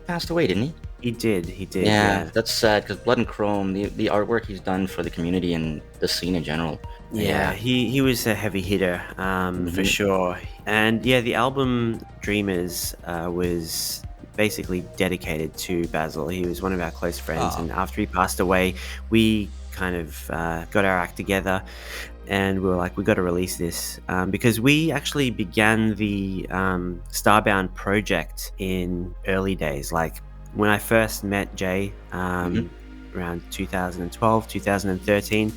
passed away, didn't he? He did. Yeah, that's sad because Blood and Chrome, the artwork he's done for the community and the scene in general. Yeah, he was a heavy hitter, for sure. And yeah, the album Dreamers was basically dedicated to Basil. He was one of our close friends, and after he passed away, we kind of got our act together, and we were like, we got to release this, because we actually began the Starbound project in early days. Like when I first met Jay around 2012, 2013,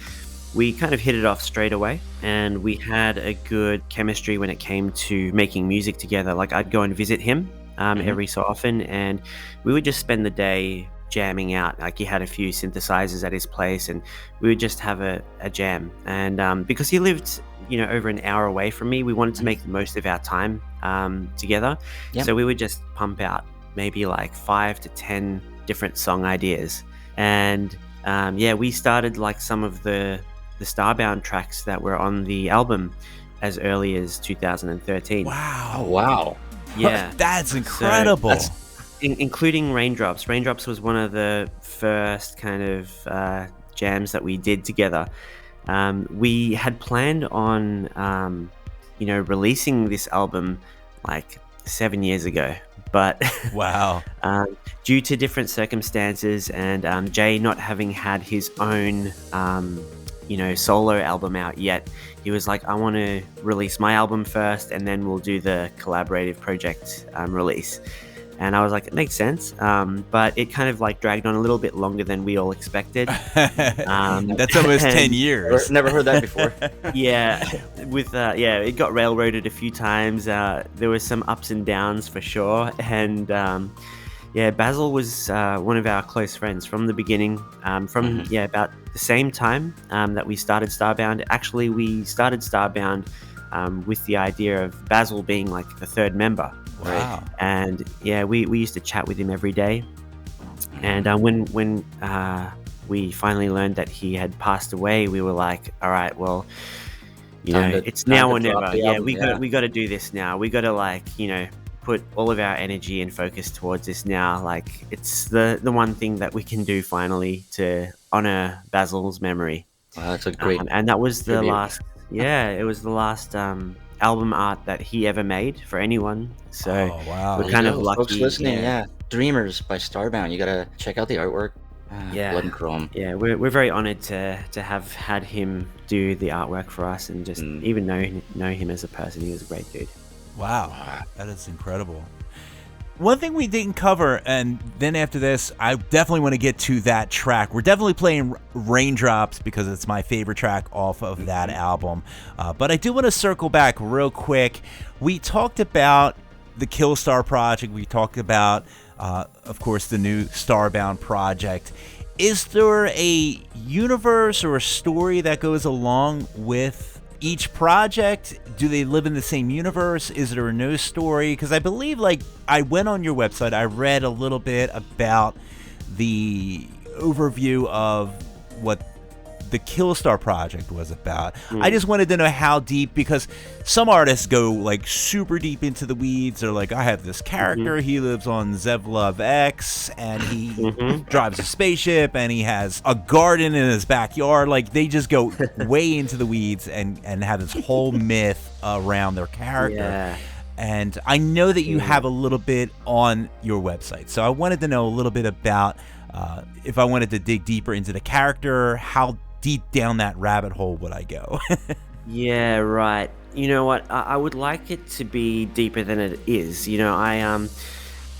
we kind of hit it off straight away, and we had a good chemistry when it came to making music together. Like I'd go and visit him every so often, and we would just spend the day jamming out. Like he had a few synthesizers at his place, and we would just have a jam. And because he lived, over an hour away from me, we wanted to make the most of our time together. Yep. So we would just pump out maybe like 5 to 10 different song ideas. And we started like some of the Starbound tracks that were on the album as early as 2013. Wow. Oh, wow. Yeah. That's incredible. So including Raindrops. Raindrops was one of the first kind of jams that we did together. We had planned on, releasing this album like 7 years ago. But wow, due to different circumstances and Jay not having had his own, solo album out yet, he was like, I want to release my album first, and then we'll do the collaborative project release. And I was like, it makes sense. But it kind of like dragged on a little bit longer than we all expected. That's almost 10 years. Never heard that before. It got railroaded a few times. There were some ups and downs for sure. And Basil was one of our close friends from the beginning. About the same time that we started Starbound. Actually, we started Starbound with the idea of Basil being like the third member. Wow. And we used to chat with him every day. And when we finally learned that he had passed away, we were like, all right, well, it's now or never. We got to do this now. We got to put all of our energy and focus towards this now. Like it's the one thing that we can do finally to honor Basil's memory. Wow, that's a great. And that was the last. It was the last album art that he ever made for anyone. So we're kind of lucky. Folks listening, Dreamers by Starbound. You gotta check out the artwork. Blood and Chrome. Yeah, we're very honored to have had him do the artwork for us, and just even know him as a person. He was a great dude. Wow, that is incredible. One thing we didn't cover, and then after this, I definitely want to get to that track. We're definitely playing Raindrops because it's my favorite track off of that album. But I do want to circle back real quick. We talked about the Killstarr project. We talked about, of course, the new Starbound project. Is there a universe or a story that goes along with each project? Do they live in the same universe? Is there a new story? Because I believe, I went on your website, I read a little bit about the overview of what the Killstarr project was about. I just wanted to know how deep, because some artists go like super deep into the weeds. They're like, I have this character, he lives on Zevlov X, and he drives a spaceship, and he has a garden in his backyard. Like, they just go way into the weeds and have this whole myth around their character. Yeah. And I know that you have a little bit on your website, so I wanted to know a little bit about if I wanted to dig deeper into the character, how deep down that rabbit hole would I go? Yeah, right. You know what? I would like it to be deeper than it is. You know, I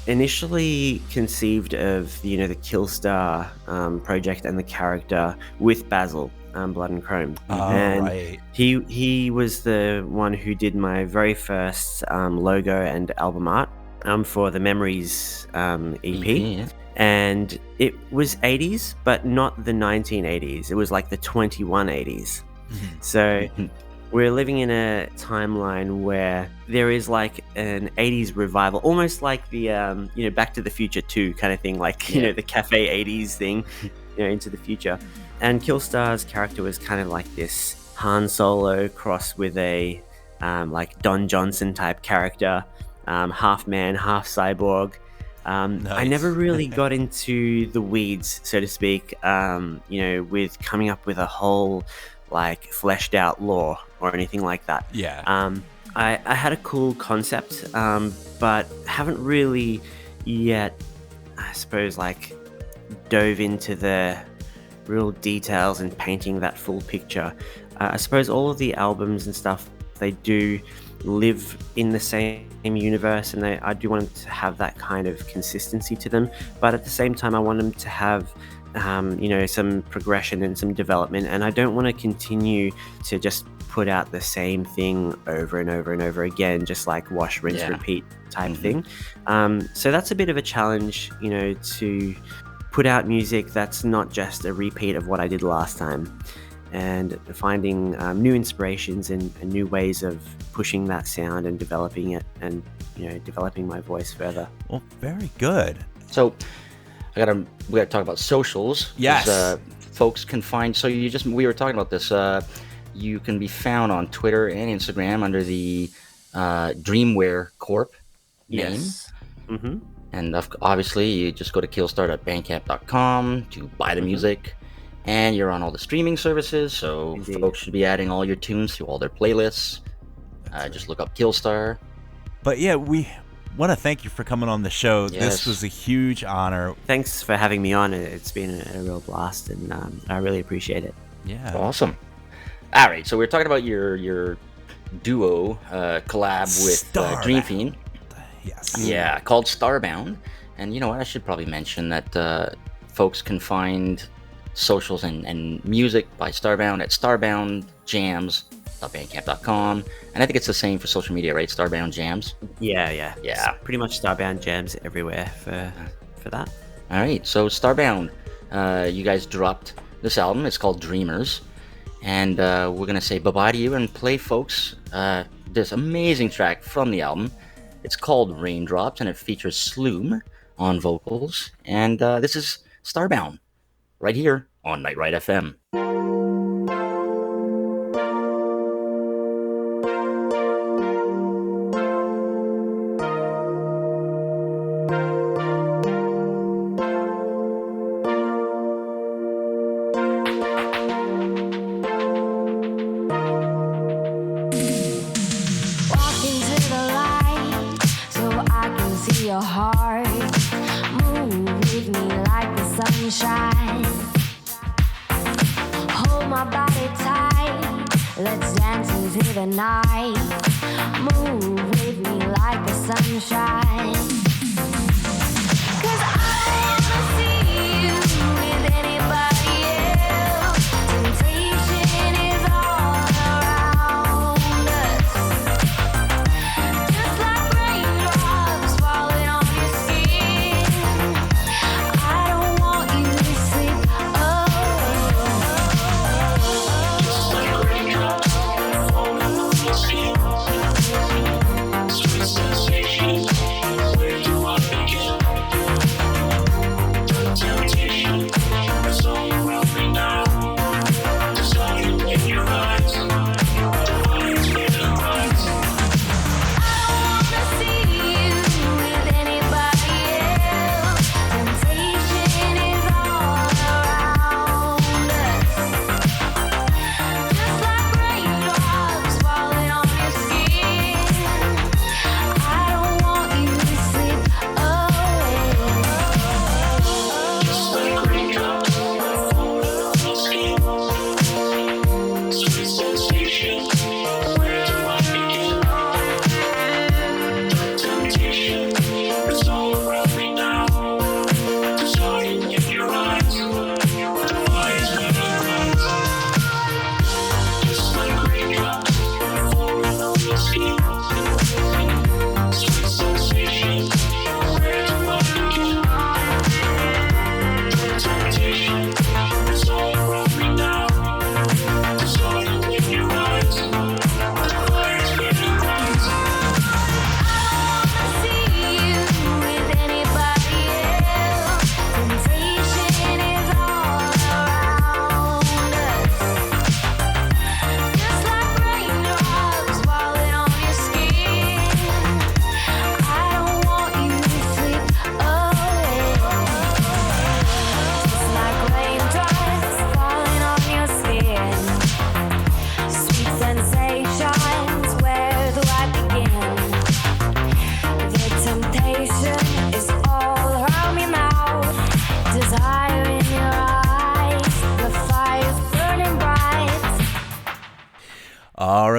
initially conceived of, the Killstarr project and the character with Basil, Blood and Chrome. And right. he was the one who did my very first logo and album art for the Memories EP. Yeah. And it was 80s, but not the 1980s. It was like the 2180s. So we're living in a timeline where there is like an 80s revival, almost like the Back to the Future 2 kind of thing, like the cafe 80s thing, into the future. And Killstar's character was kind of like this Han Solo crossed with a like Don Johnson type character, half man, half cyborg. Nice. I never really got into the weeds, so to speak, with coming up with a whole like fleshed out lore or anything like that. Yeah. I had a cool concept, but haven't really yet, I suppose, like dove into the real details and painting that full picture. I suppose all of the albums and stuff, they do live in the same universe, and I do want them to have that kind of consistency to them, but at the same time I want them to have some progression and some development, and I don't want to continue to just put out the same thing over and over and over again, just like wash, rinse, repeat type thing. So that's a bit of a challenge, to put out music that's not just a repeat of what I did last time, and finding new inspirations and new ways of pushing that sound and developing it, and developing my voice further. Well, very good. So we gotta talk about socials. Yes. Folks can find. So we were talking about this. You can be found on Twitter and Instagram under the Dreamware Corp name. Yes. And obviously, you just go to killstarr.bandcamp.com to buy the music. And you're on all the streaming services, so Indeed. Folks should be adding all your tunes to all their playlists. Just look up Killstarr. But yeah, we want to thank you for coming on the show. Yes. This was a huge honor. Thanks for having me on. It's been a real blast, and I really appreciate it. Yeah. Awesome. All right, so we're talking about your duo collab with Starbound. Dream Fiend. Yes. Yeah, called Starbound. And you know what? I should probably mention that folks can find socials and music by Starbound at starboundjams.bandcamp.com. And I think it's the same for social media, right? Starbound Jams. Yeah. Yeah. It's pretty much Starbound Jams everywhere for that. All right, so Starbound, you guys dropped this album. It's called Dreamers. And we're going to say bye-bye to you and play folks this amazing track from the album. It's called Raindrops, and it features Sloom on vocals. And this is Starbound, right here on Night Ride FM. Walk into the light so I can see your heart. Move with me like the sunshine. Hold my body tight. Let's dance into the night. Move with me like the sunshine. 'Cause I wanna see you with anybody else. Temptation is all around us. Just like raindrops falling on your skin. I don't want you to sleep. Sweet sensation, where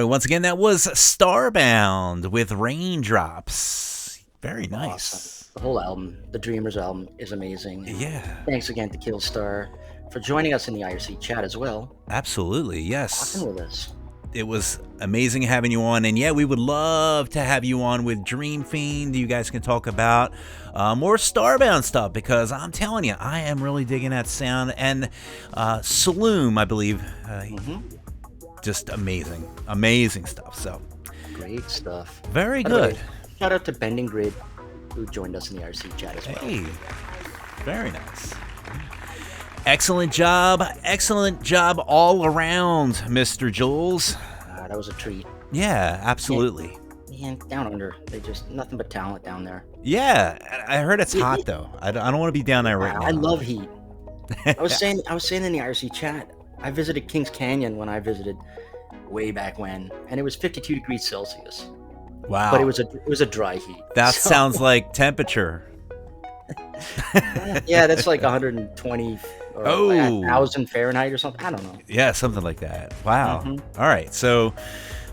right, once again, that was Starbound with Raindrops. Very nice. Awesome. The whole album, the Dreamers album, is amazing. Yeah, Thanks again to Killstarr for joining us in the IRC chat as well. absolutely. Yes. Talking with us. It was amazing having you on. And yeah, we would love to have you on with Dream Fiend. You guys can talk about more Starbound stuff because I'm telling you, I am really digging that sound. And Saloom, I believe, just amazing. Amazing stuff. So Great stuff. very By the way, good. shout out to Bending Grid, who joined us in the IRC chat as well. Hey, very nice. Excellent job all around, Mr. Jules. That was a treat. Yeah, absolutely. Man, down under, they just nothing but talent down there. Yeah, I heard it's hot though. I don't want to be down there right now. I love heat. I was saying in the IRC chat, I visited Kings Canyon when I visited way back when, and it was 52 degrees Celsius. Wow. But it was a dry heat. That So- sounds like temperature. Yeah, that's like 120 or Oh. 1,000 Fahrenheit or something. I don't know. Yeah, something like that. Wow. Mhm. All right. So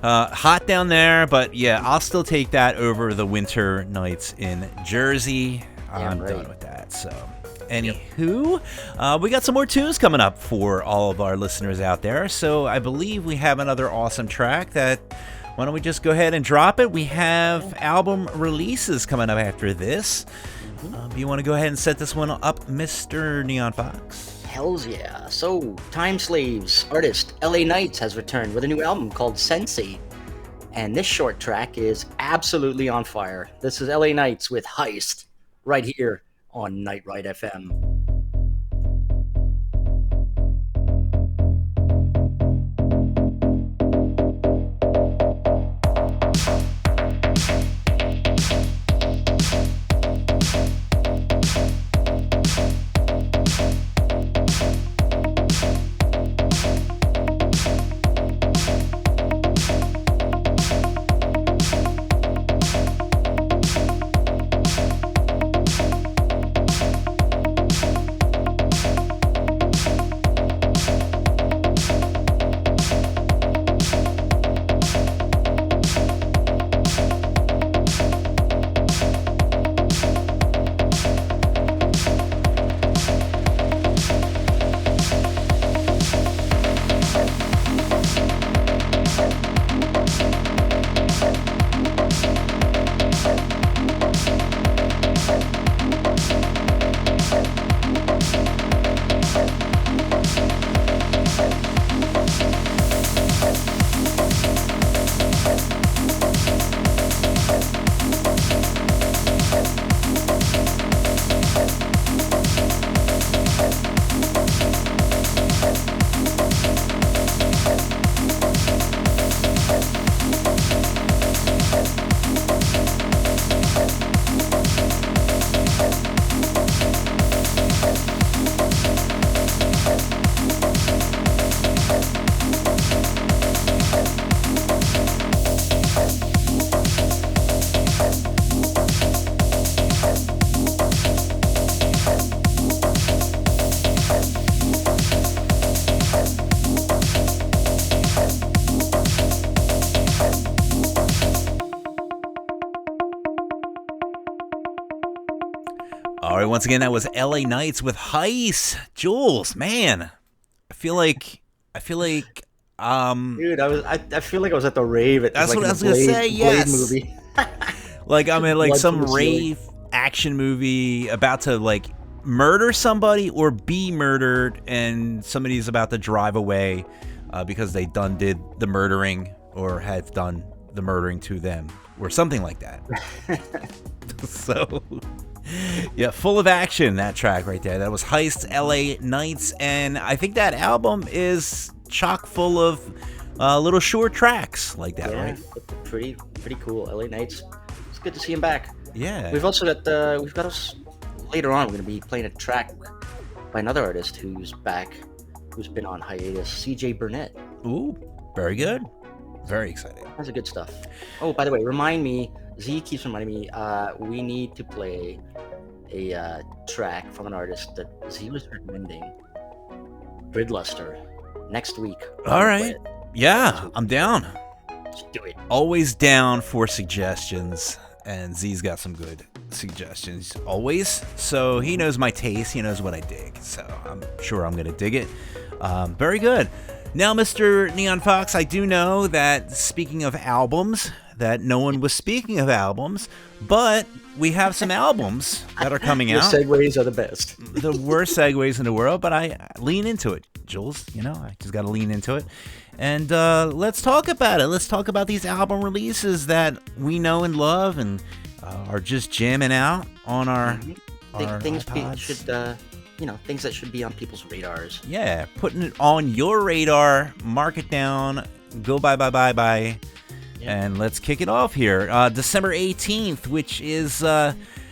hot down there, but yeah, I'll still take that over the winter nights in Jersey. Damn I'm right. done with that. So anywho, we got some more tunes coming up for all of our listeners out there. So I believe we have another awesome track that why don't we just go ahead and drop it? We have album releases coming up after this. You want to go ahead and set this one up, Mr. Neon Fawkes? Hells yeah. So, Time Slaves artist LA Knights has returned with a new album called Sensate. And this short track is absolutely on fire. This is LA Knights with Heist right here on Night Ride FM. All right, once again, that was LA Knights with Heist. Jules, man, I feel like, Dude, I feel like I was at the rave at That's like what in I was the gonna Blade- say, Blade yes. movie. like I'm in like Blood some from the ceiling. rave action movie about to like murder somebody or be murdered, and somebody's about to drive away because they done did the murdering or have done the murdering to them or something like that. So, yeah, full of action, that track right there. That was Heist LA Knights, and I think that album is chock full of little short tracks like that, Yeah, right? pretty cool. LA Knights. It's good to see him back. Yeah. We've also got us later on. We're gonna be playing a track by another artist who's back, who's been on hiatus. CJ Burnett. Ooh, very good. Very exciting. That's a good stuff. Oh, by the way, remind me. Z keeps reminding me. We need to play a track from an artist that Z was recommending. Gridluster. Next week. All right. Yeah, I'm down. Let's do it. Always down for suggestions, and Z's got some good suggestions always. So he knows my taste. He knows what I dig. So I'm sure I'm gonna dig it. Very good. Now, Mr. Neon Fawkes, I do know that speaking of albums, that no one was speaking of albums, but we have some albums that are coming Your out. segues are the best. The worst segues in the world, but I lean into it, Jules. You know, I just got to lean into it. And let's talk about it. Let's talk about these album releases that we know and love and are just jamming out on our Things iPods. things that should be on people's radars. Yeah, putting it on your radar, mark it down, go bye. And let's kick it off here. December 18th, which is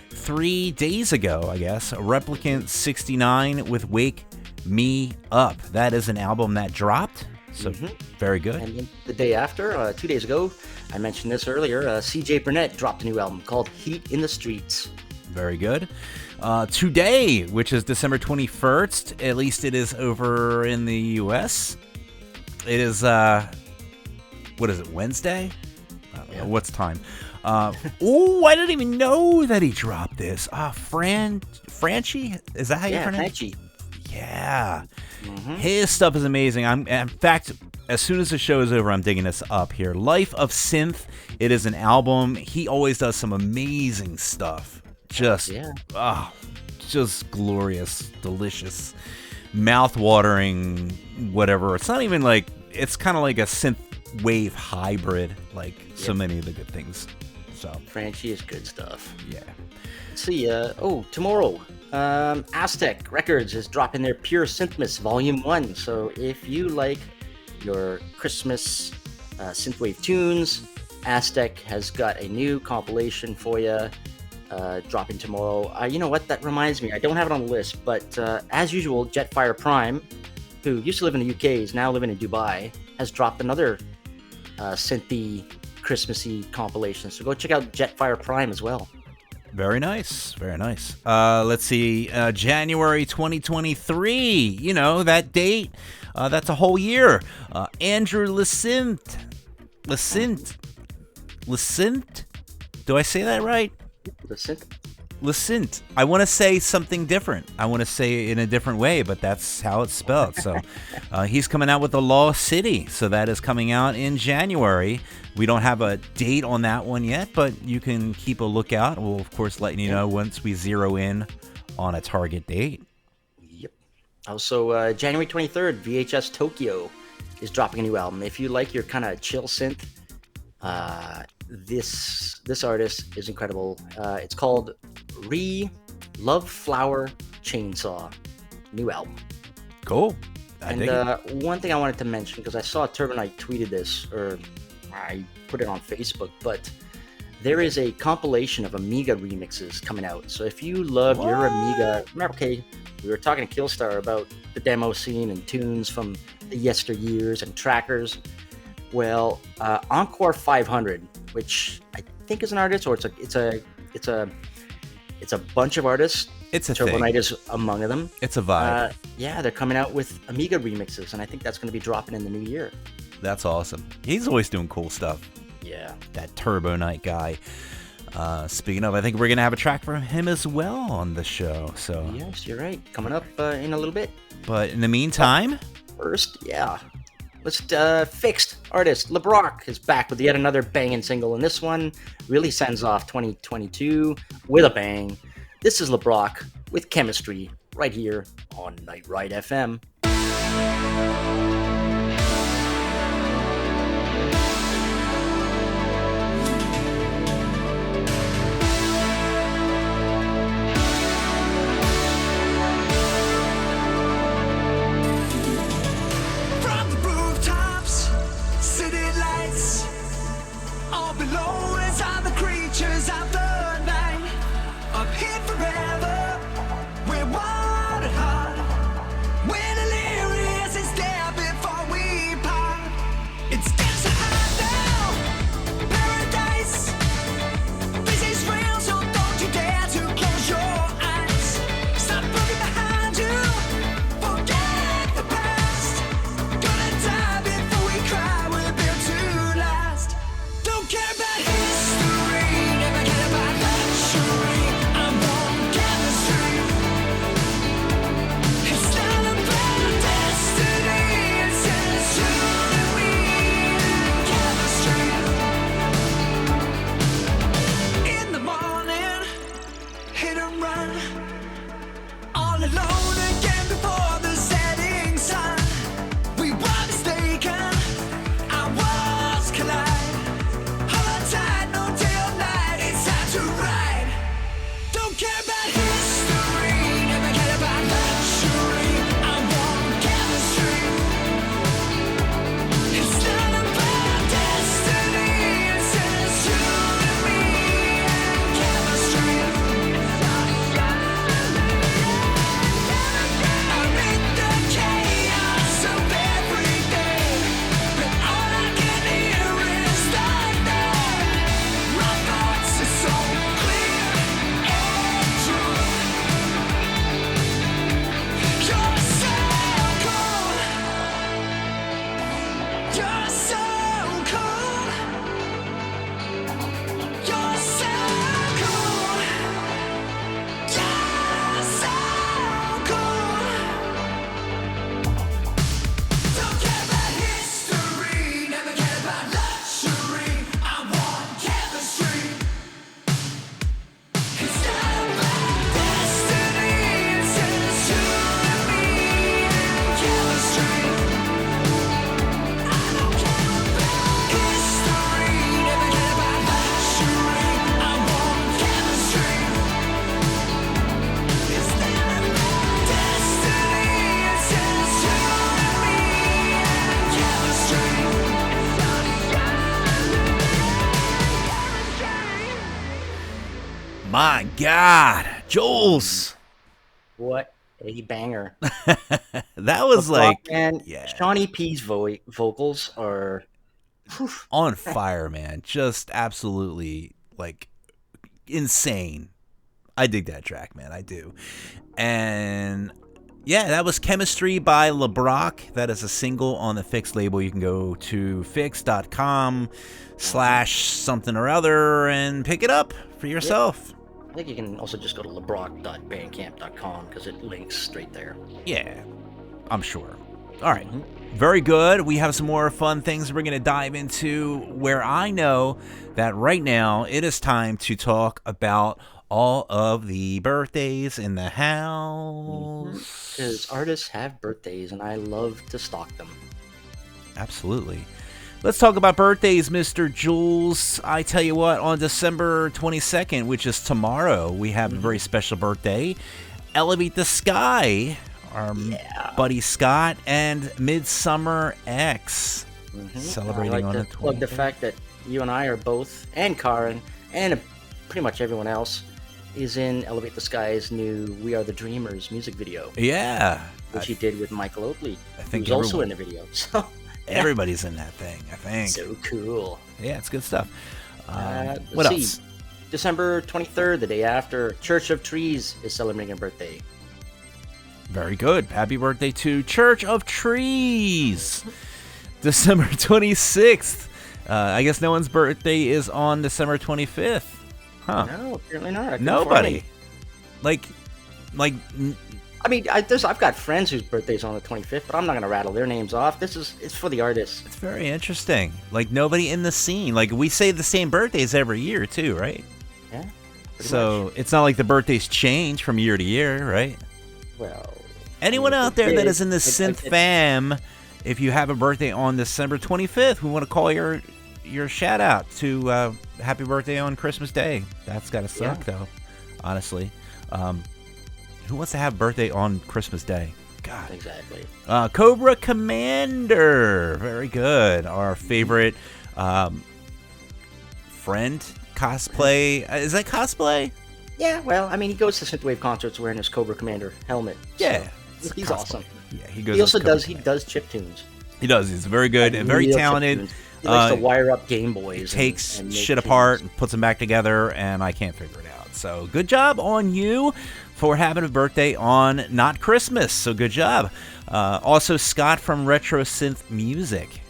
3 days ago, I guess. Replicant 69 with Wake Me Up. That is an album that dropped. So very good. And then the day after, 2 days ago, I mentioned this earlier, CJ Burnett dropped a new album called Heat in the Streets. Very good. Today, which is December 21st, at least it is over in the U.S., it is, what is it, Wednesday? I don't know. What's time? Oh, I didn't even know that he dropped this. Franchi? Is that how you pronounce it? Franchi. Yeah. His stuff is amazing. In fact, as soon as the show is over, I'm digging this up here. Life of Synth. It is an album. He always does some amazing stuff. Just glorious, delicious, mouth-watering, whatever. It's not even like, it's kind of like a synthwave hybrid, like so many of the good things. So Franchi is good stuff. Yeah. Let's see. Tomorrow, Aztec Records is dropping their Pure Synthmas Volume 1. So if you like your Christmas synthwave tunes, Aztec has got a new compilation for you. Dropping tomorrow. You know what? That reminds me. I don't have it on the list, but as usual, Jetfire Prime, who used to live in the UK, is now living in Dubai, has dropped another synthy Christmassy compilation. So go check out Jetfire Prime as well. Very nice. Very nice. Let's see. January 2023. You know, that date. That's a whole year. Andrew Licint. Do I say that right? Licint. I want to say something different. I want to say it in a different way, but that's how it's spelled. So he's coming out with The Lost City. So that is coming out in January. We don't have a date on that one yet, but you can keep a lookout. We'll, of course, let you know once we zero in on a target date. Yep. Also, January 23rd, VHS Tokyo is dropping a new album. If you like your kind of chill synth, this artist is incredible. It's called Love Flower Chainsaw. New album. Cool. One thing I wanted to mention, because I saw Turbonite tweeted this, or I put it on Facebook, but there is a compilation of Amiga remixes coming out. So if you love your Amiga, remember, we were talking to Killstarr about the demo scene and tunes from the yesteryears and trackers. Well, Encore 500, which I think is an artist, or it's a bunch of artists. It's a Turbonite thing. is among them. It's a vibe. They're coming out with Amiga remixes, and I think that's going to be dropping in the new year. That's awesome. He's always doing cool stuff. Yeah. That Turbo Night guy. Speaking of, I think we're going to have a track from him as well on the show. So Yes, you're right. Coming up in a little bit. But in the meantime... First, let's Fixed artist LeBrock is back with yet another banging single, and this one really sends off 2022 with a bang. This is LeBrock with Chemistry right here on Night Ride FM. Forever, we're one at heart. When My God, Jules. What a banger. That was The like, Block Man, yeah, Shawnee P's vocals are whew, on fire, man. Just absolutely like insane. I dig that track, man. I do. And yeah, that was Chemistry by LeBrock. That is a single on the Fix label. You can go to fix.com/something or other and pick it up for yourself. I think you can also just go to lebrock.bandcamp.com because it links straight there. Yeah, I'm sure. All right. Very good. We have some more fun things we're going to dive into, where I know that right now it is time to talk about all of the birthdays in the house. Because artists have birthdays, and I love to stalk them. Absolutely. Let's talk about birthdays, Mr. Jules. I tell you what, on December 22nd, which is tomorrow, we have a very special birthday. Elevate the Sky, our buddy Scott, and Midsummer X celebrating on the 20th. Plug the fact that you and I are both, and Karen, and pretty much everyone else, is in Elevate the Sky's new We Are the Dreamers music video. Yeah. Which he did with Michael Oakley, I think who's also in the video. So everybody's in that thing, I think. So cool. Yeah, it's good stuff. What let's else? see. December 23rd, the day after, Church of Trees is celebrating a birthday. Very good. Happy birthday to Church of Trees. December 26th. I guess no one's birthday is on December 25th. Huh. No, apparently not. Nobody. Like, I mean, I've got friends whose birthdays on the 25th, but I'm not going to rattle their names off. It's for the artists. it's very interesting. Like, nobody in the scene. Like, we say the same birthdays every year, too, right? Yeah. So, much. it's not like the birthdays change from year to year, right? Well, Anyone out there that is in the I synth did. fam, if you have a birthday on December 25th, we want to call your shout out to happy birthday on Christmas Day. That's got to suck, though, honestly. Who wants to have a birthday on Christmas Day? God. Exactly. Cobra Commander. Very good. Our favorite friend cosplay. Is that cosplay? Yeah, well, I mean, he goes to synthwave concerts wearing his Cobra Commander helmet. Yeah. So he's Cosplay. awesome. Yeah, he goes. He also as Cobra does Commander. chip tunes. He does. He's very good and very Real chip talented. tunes. He likes to wire up Game Boys. Takes and make shit tunes. apart and puts them back together, and I can't figure it out. So good job on you for having a birthday on not Christmas. So good job. Also, Scott from Retro Synth Music,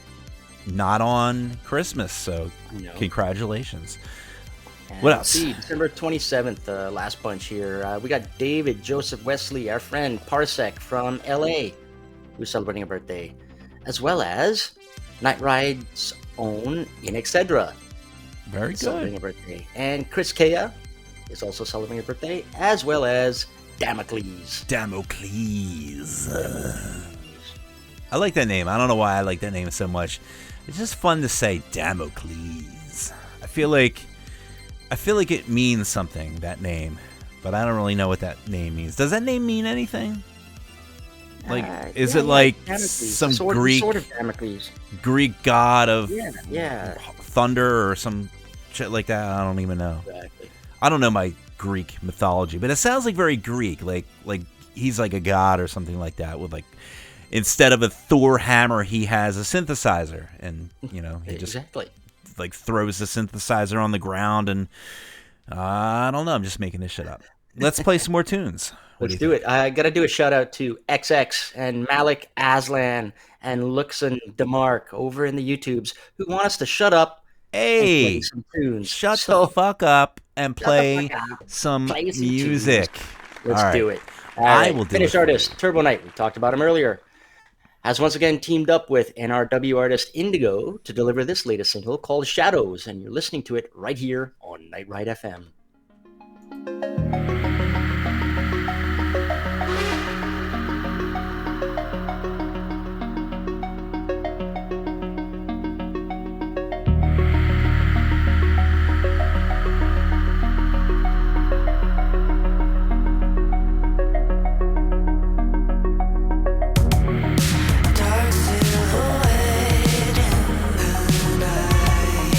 not on Christmas. So congratulations. And What let's else? see, December 27th, last bunch here. We got David Joseph Wesley, our friend Parsec from LA, who's celebrating a birthday, as well as Night Ride's own Inexcedra. Very Celebrating good. a birthday. And Chris Kea is also celebrating a birthday, as well as Damocles. Damocles. I like that name. I don't know why I like that name so much. It's just fun to say Damocles. I feel like it means something, that name, but I don't really know what that name means. Does that name mean anything? Like, is it like Damocles. some sort of Damocles. Greek god of Yeah. thunder or some shit like that? I don't even know. Exactly. I don't know my Greek mythology, but it sounds like very Greek. Like he's like a god or something like that. With like, instead of a Thor hammer, he has a synthesizer, and he just like throws the synthesizer on the ground, and I don't know. I'm just making this shit up. Let's play some more tunes. Let's do it. I got to do a shout out to XX and Malik Aslan and Luxon DeMark over in the YouTubes who want us to shut up and Hey, play some tunes. shut the fuck up and play some Play some music. Let's All right. do it. All I right. will do Finnish it. artist Turbo Knight, we talked about him earlier, has once again teamed up with NRW artist Indigo to deliver this latest single called Shadows, and you're listening to it right here on Night Ride FM. Dark silhouette in the night.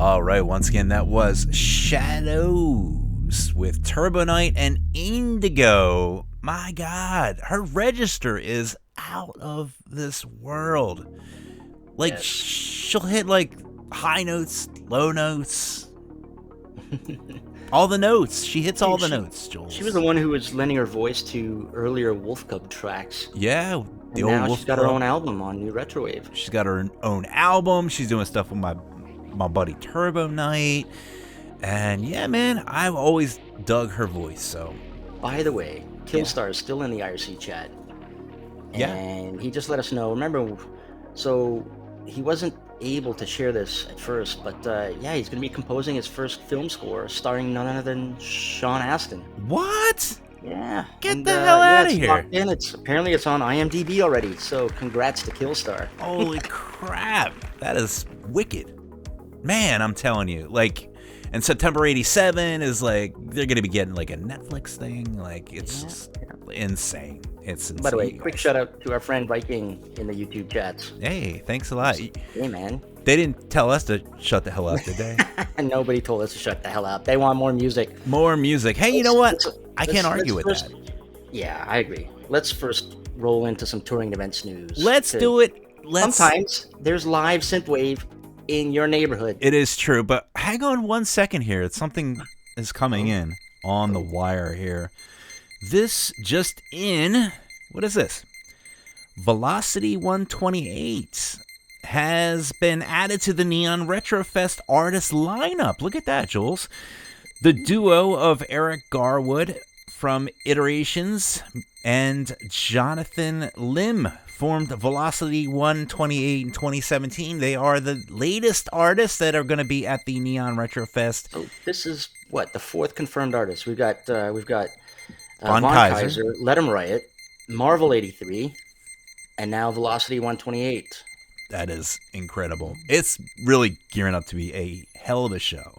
All right, once again, that was Shadows with Turbo Night and Indigo. My God, her register is out of this world. Like, Yes. she'll hit, like, high notes, low notes. All the notes. She hits all the notes, Jules. She was the one who was lending her voice to earlier Wolf Cub tracks. Yeah, the And old now Wolf she's got her Club. own album on New Retrowave. She's got her own album. She's doing stuff with my buddy Turbo Night. And yeah, man, I've always dug her voice. So By the way, Killstarr is still in the IRC chat. Yeah. And he just let us know. Remember, so he wasn't able to share this at first, but yeah, he's going to be composing his first film score starring none other than Sean Astin. what? Yeah. Get the hell outta it's here. locked in. Apparently it's on IMDb already, so congrats to Killstarr. Holy crap. That is wicked. Man, I'm telling you. Like, and September 87 is like, they're going to be getting like a Netflix thing. Like, it's just insane. It's insane. By the way, quick shout out to our friend Viking in the YouTube chats. Hey, thanks a lot. Hey, man. They didn't tell us to shut the hell up, did they? And nobody told us to shut the hell up. They want more music. More music. Hey, you know what? I can't argue with first, that. Yeah, I agree. Let's first roll into some touring events news. Let's do it. Sometimes there's live synthwave in your neighborhood. It is true, but hang on 1 second here. It's something is coming in on the wire here. This just in. What is this? Velocity 128 has been added to the Neon Retrofest artist lineup. Look at that, Jules. The duo of Eric Garwood from Iterations and Jonathan Lim formed Velocity 128 in 2017. They are the latest artists that are going to be at the Neon Retrofest. So this is what, the fourth confirmed artist. We've got Von Von Kaiser. Kaiser, Let 'Em Riot, Marvel 83, and now Velocity 128. That is incredible. It's really gearing up to be a hell of a show.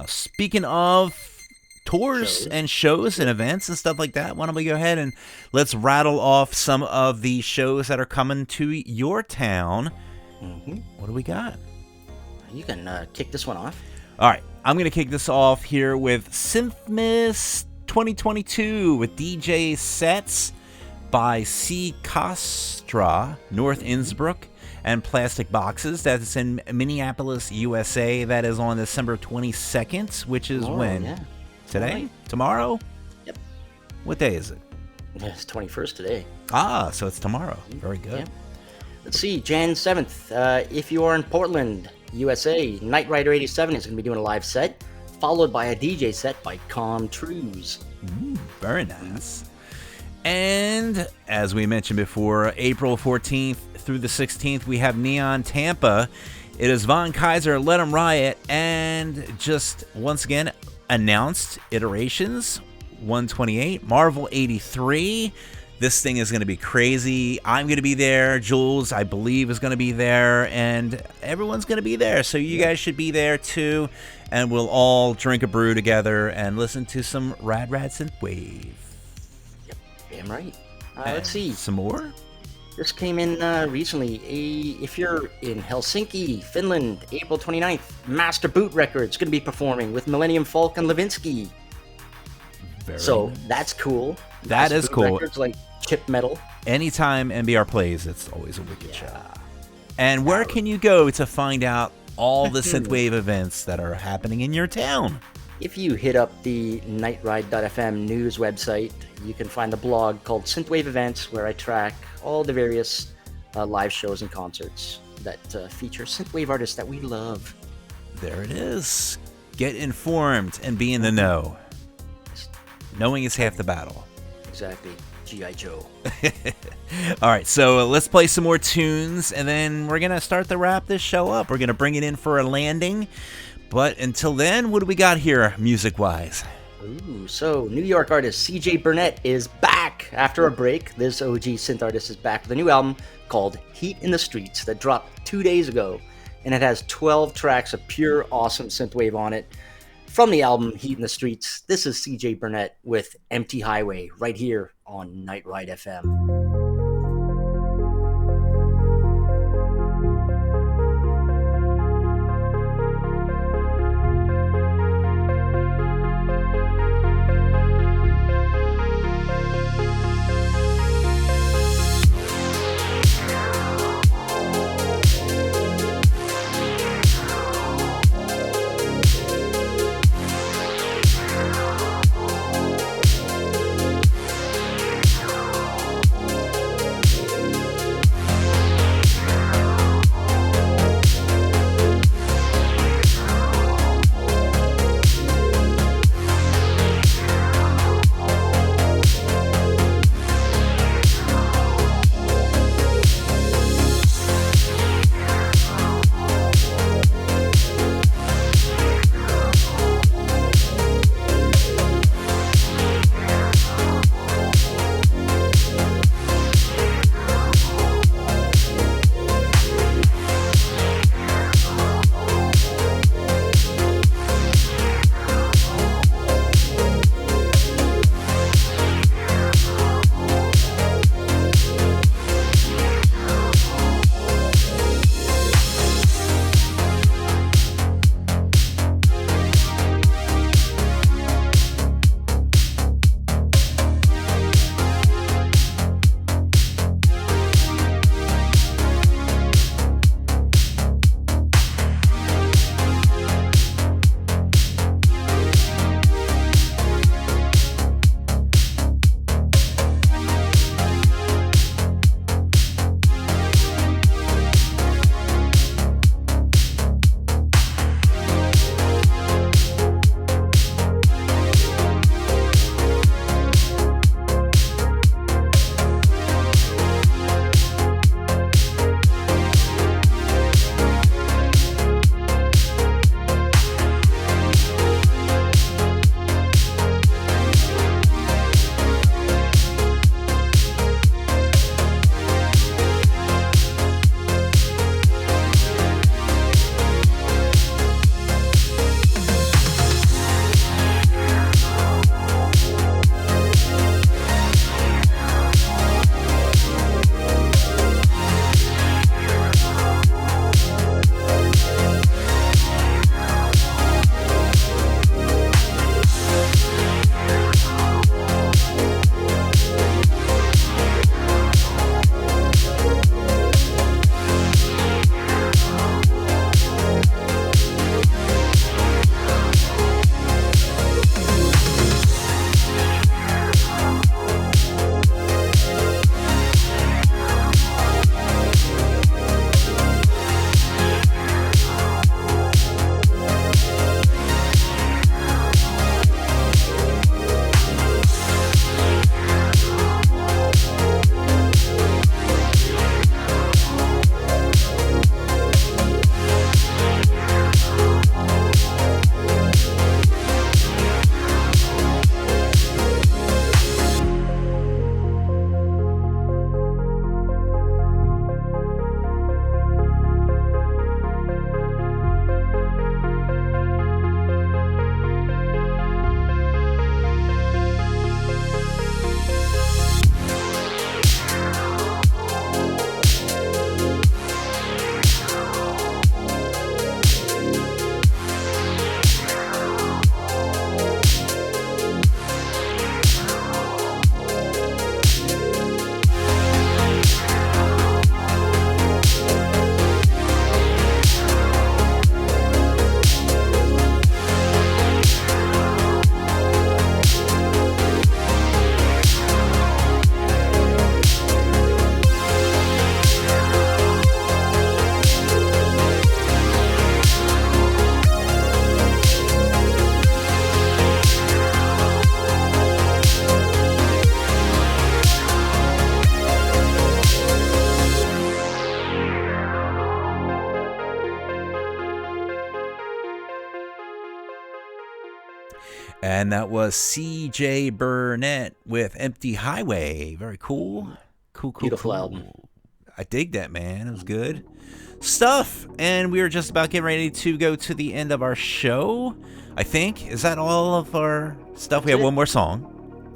Speaking of tours and shows and events and stuff like that, why don't we go ahead and let's rattle off some of the shows that are coming to your town. What do we got? You can kick this one off. All right, I'm going to kick this off here with Synthmas 2022 with DJ sets by C. Kostra, North Innsbruck, and Plastic Boxes. That's in Minneapolis, USA. That is on December 22nd, which is when? Yeah. Today? Right. Tomorrow? Yep. What day is it? Yeah, it's 21st today. Ah, so it's tomorrow. Very good. Yeah. Let's see, Jan 7th. If you are in Portland, USA, Knight Rider 87 is going to be doing a live set, followed by a DJ set by Com Trues. Very nice. And as we mentioned before, April 14th through the 16th, we have Neon Tampa. It is Von Kaiser, Let 'Em Riot, and just once again announced Iterations 128, Marvel 83. This thing is going to be crazy. I'm going to be there. Jules, I believe, is going to be there, and everyone's going to be there. So you guys should be there too, and we'll all drink a brew together and listen to some rad synthwave. Damn right. Let's see. Some more? This came in recently. If you're in Helsinki, Finland, April 29th, Master Boot Records going to be performing with Millennium Falk and Levinsky. Very So nice. that's cool. That Master is Boot cool. Records, like chip metal. Anytime NBR plays, it's always a wicked show. And where can you go to find out all the synthwave events that are happening in your town? If you hit up the nightride.fm news website, you can find the blog called Synthwave Events, where I track all the various live shows and concerts that feature synthwave artists that we love. There it is. Get informed and be in the know. Knowing is half the battle. Exactly. G.I. Joe. All right, so let's play some more tunes, and then we're going to start to wrap this show up. We're going to bring it in for a landing. But until then, what do we got here, music-wise? Ooh, so New York artist CJ Burnett is back after a break. This OG synth artist is back with a new album called Heat in the Streets that dropped 2 days ago, and it has 12 tracks of pure awesome synthwave on it. From the album Heat in the Streets, this is CJ Burnett with Empty Highway right here on Night Ride FM. And that was C.J. Burnett with Empty Highway. Very cool. Cool. Beautiful album. I dig that, man. It was good stuff. And we are just about getting ready to go to the end of our show, I think. Is that all of our stuff? We have one more song.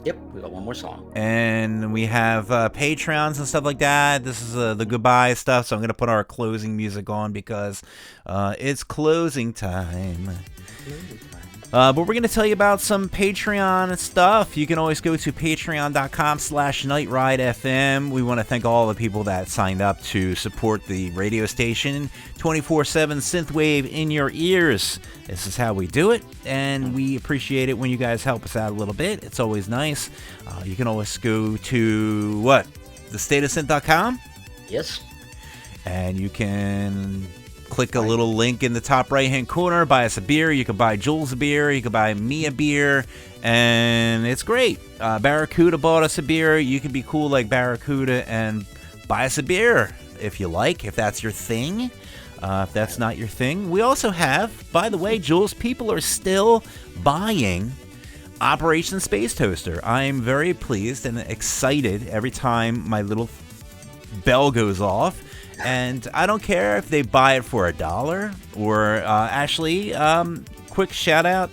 Yep, we got one more song. And we have Patreons and stuff like that. This is the goodbye stuff, so I'm going to put our closing music on because it's closing time. But we're going to tell you about some Patreon stuff. You can always go to patreon.com/NightRideFM. We want to thank all the people that signed up to support the radio station. 24/7 synthwave in your ears. This is how we do it, and we appreciate it when you guys help us out a little bit. It's always nice. You can always go to, thestateofsynth.com? Yes. And you can click a little link in the top right-hand corner. Buy us a beer. You can buy Jules a beer. You can buy me a beer. And it's great. Barracuda bought us a beer. You can be cool like Barracuda and buy us a beer if you like, if that's your thing. If that's not your thing. We also have, by the way, Jules, people are still buying Operation Space Toaster. I'm very pleased and excited every time my little bell goes off. And I don't care if they buy it for $1 or actually, quick shout out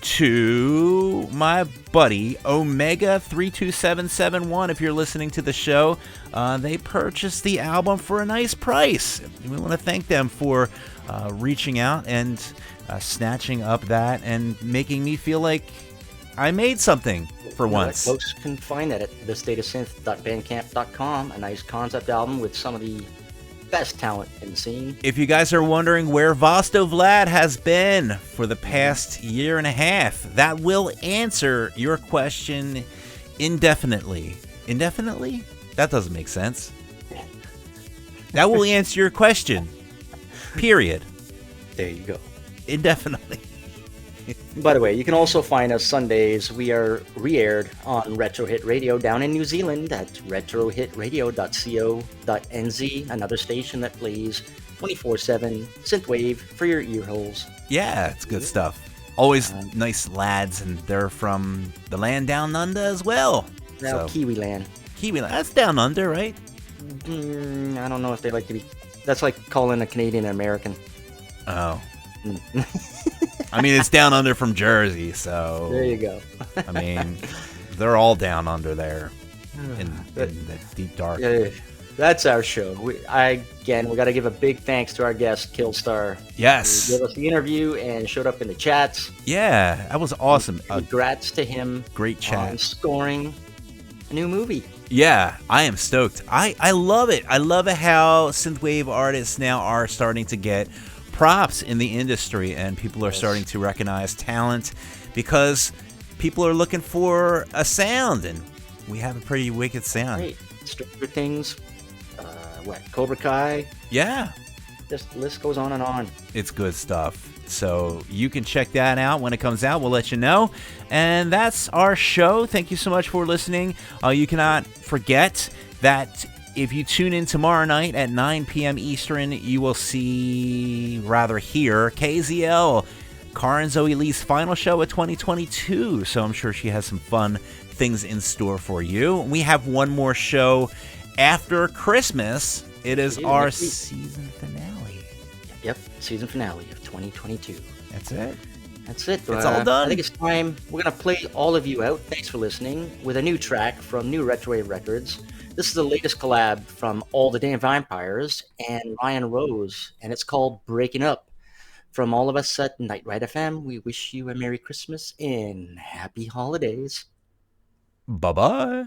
to my buddy Omega32771. If you're listening to the show, they purchased the album for a nice price. We want to thank them for reaching out and snatching up that and making me feel like I made something for once. Folks can find that at thestateofsynth.bandcamp.com. A nice concept album with some of the best talent in the scene. If you guys are wondering where Vosto Vlad has been for the past year and a half, that will answer your question indefinitely. Indefinitely? That doesn't make sense. That will answer your question. Period. There you go. Indefinitely. By the way, you can also find us Sundays. We are re-aired on Retro Hit Radio down in New Zealand at retrohitradio.co.nz, another station that plays 24/7 synthwave for your ear holes. Yeah, it's good stuff. Always nice lads, and they're from the land down under as well. Now, Kiwi Land. Kiwi Land. That's down under, right? I don't know if they like to be... That's like calling a Canadian an American. Oh. I mean, it's down under from Jersey, so... There you go. I mean, they're all down under there in the deep dark. Yeah, that's our show. We got to give a big thanks to our guest, Killstarr. Yes. He gave us the interview and showed up in the chats. Yeah, that was awesome. Congrats to him. Great chat. On scoring a new movie. Yeah, I am stoked. I love it. I love it how synthwave artists now are starting to get props in the industry, and people are starting to recognize talent because people are looking for a sound, and we have a pretty wicked sound. Great. Stranger Things, Cobra Kai. Yeah. Just the list goes on and on. It's good stuff. So you can check that out when it comes out. We'll let you know. And that's our show. Thank you so much for listening. You cannot forget that if you tune in tomorrow night at 9 p.m. Eastern, you will hear KZL, Cara and Zoe Lee's final show of 2022. So I'm sure she has some fun things in store for you. We have one more show after Christmas. It is our season finale. Yep, season finale of 2022. That's it. That's it. It's all done. I think it's time. We're going to play all of you out. Thanks for listening with a new track from New Retrowave Records. This is the latest collab from All the Damn Vampires and Ryan Rose, and it's called Breaking Up. From all of us at Night Ride FM, we wish you a Merry Christmas and Happy Holidays. Bye-bye.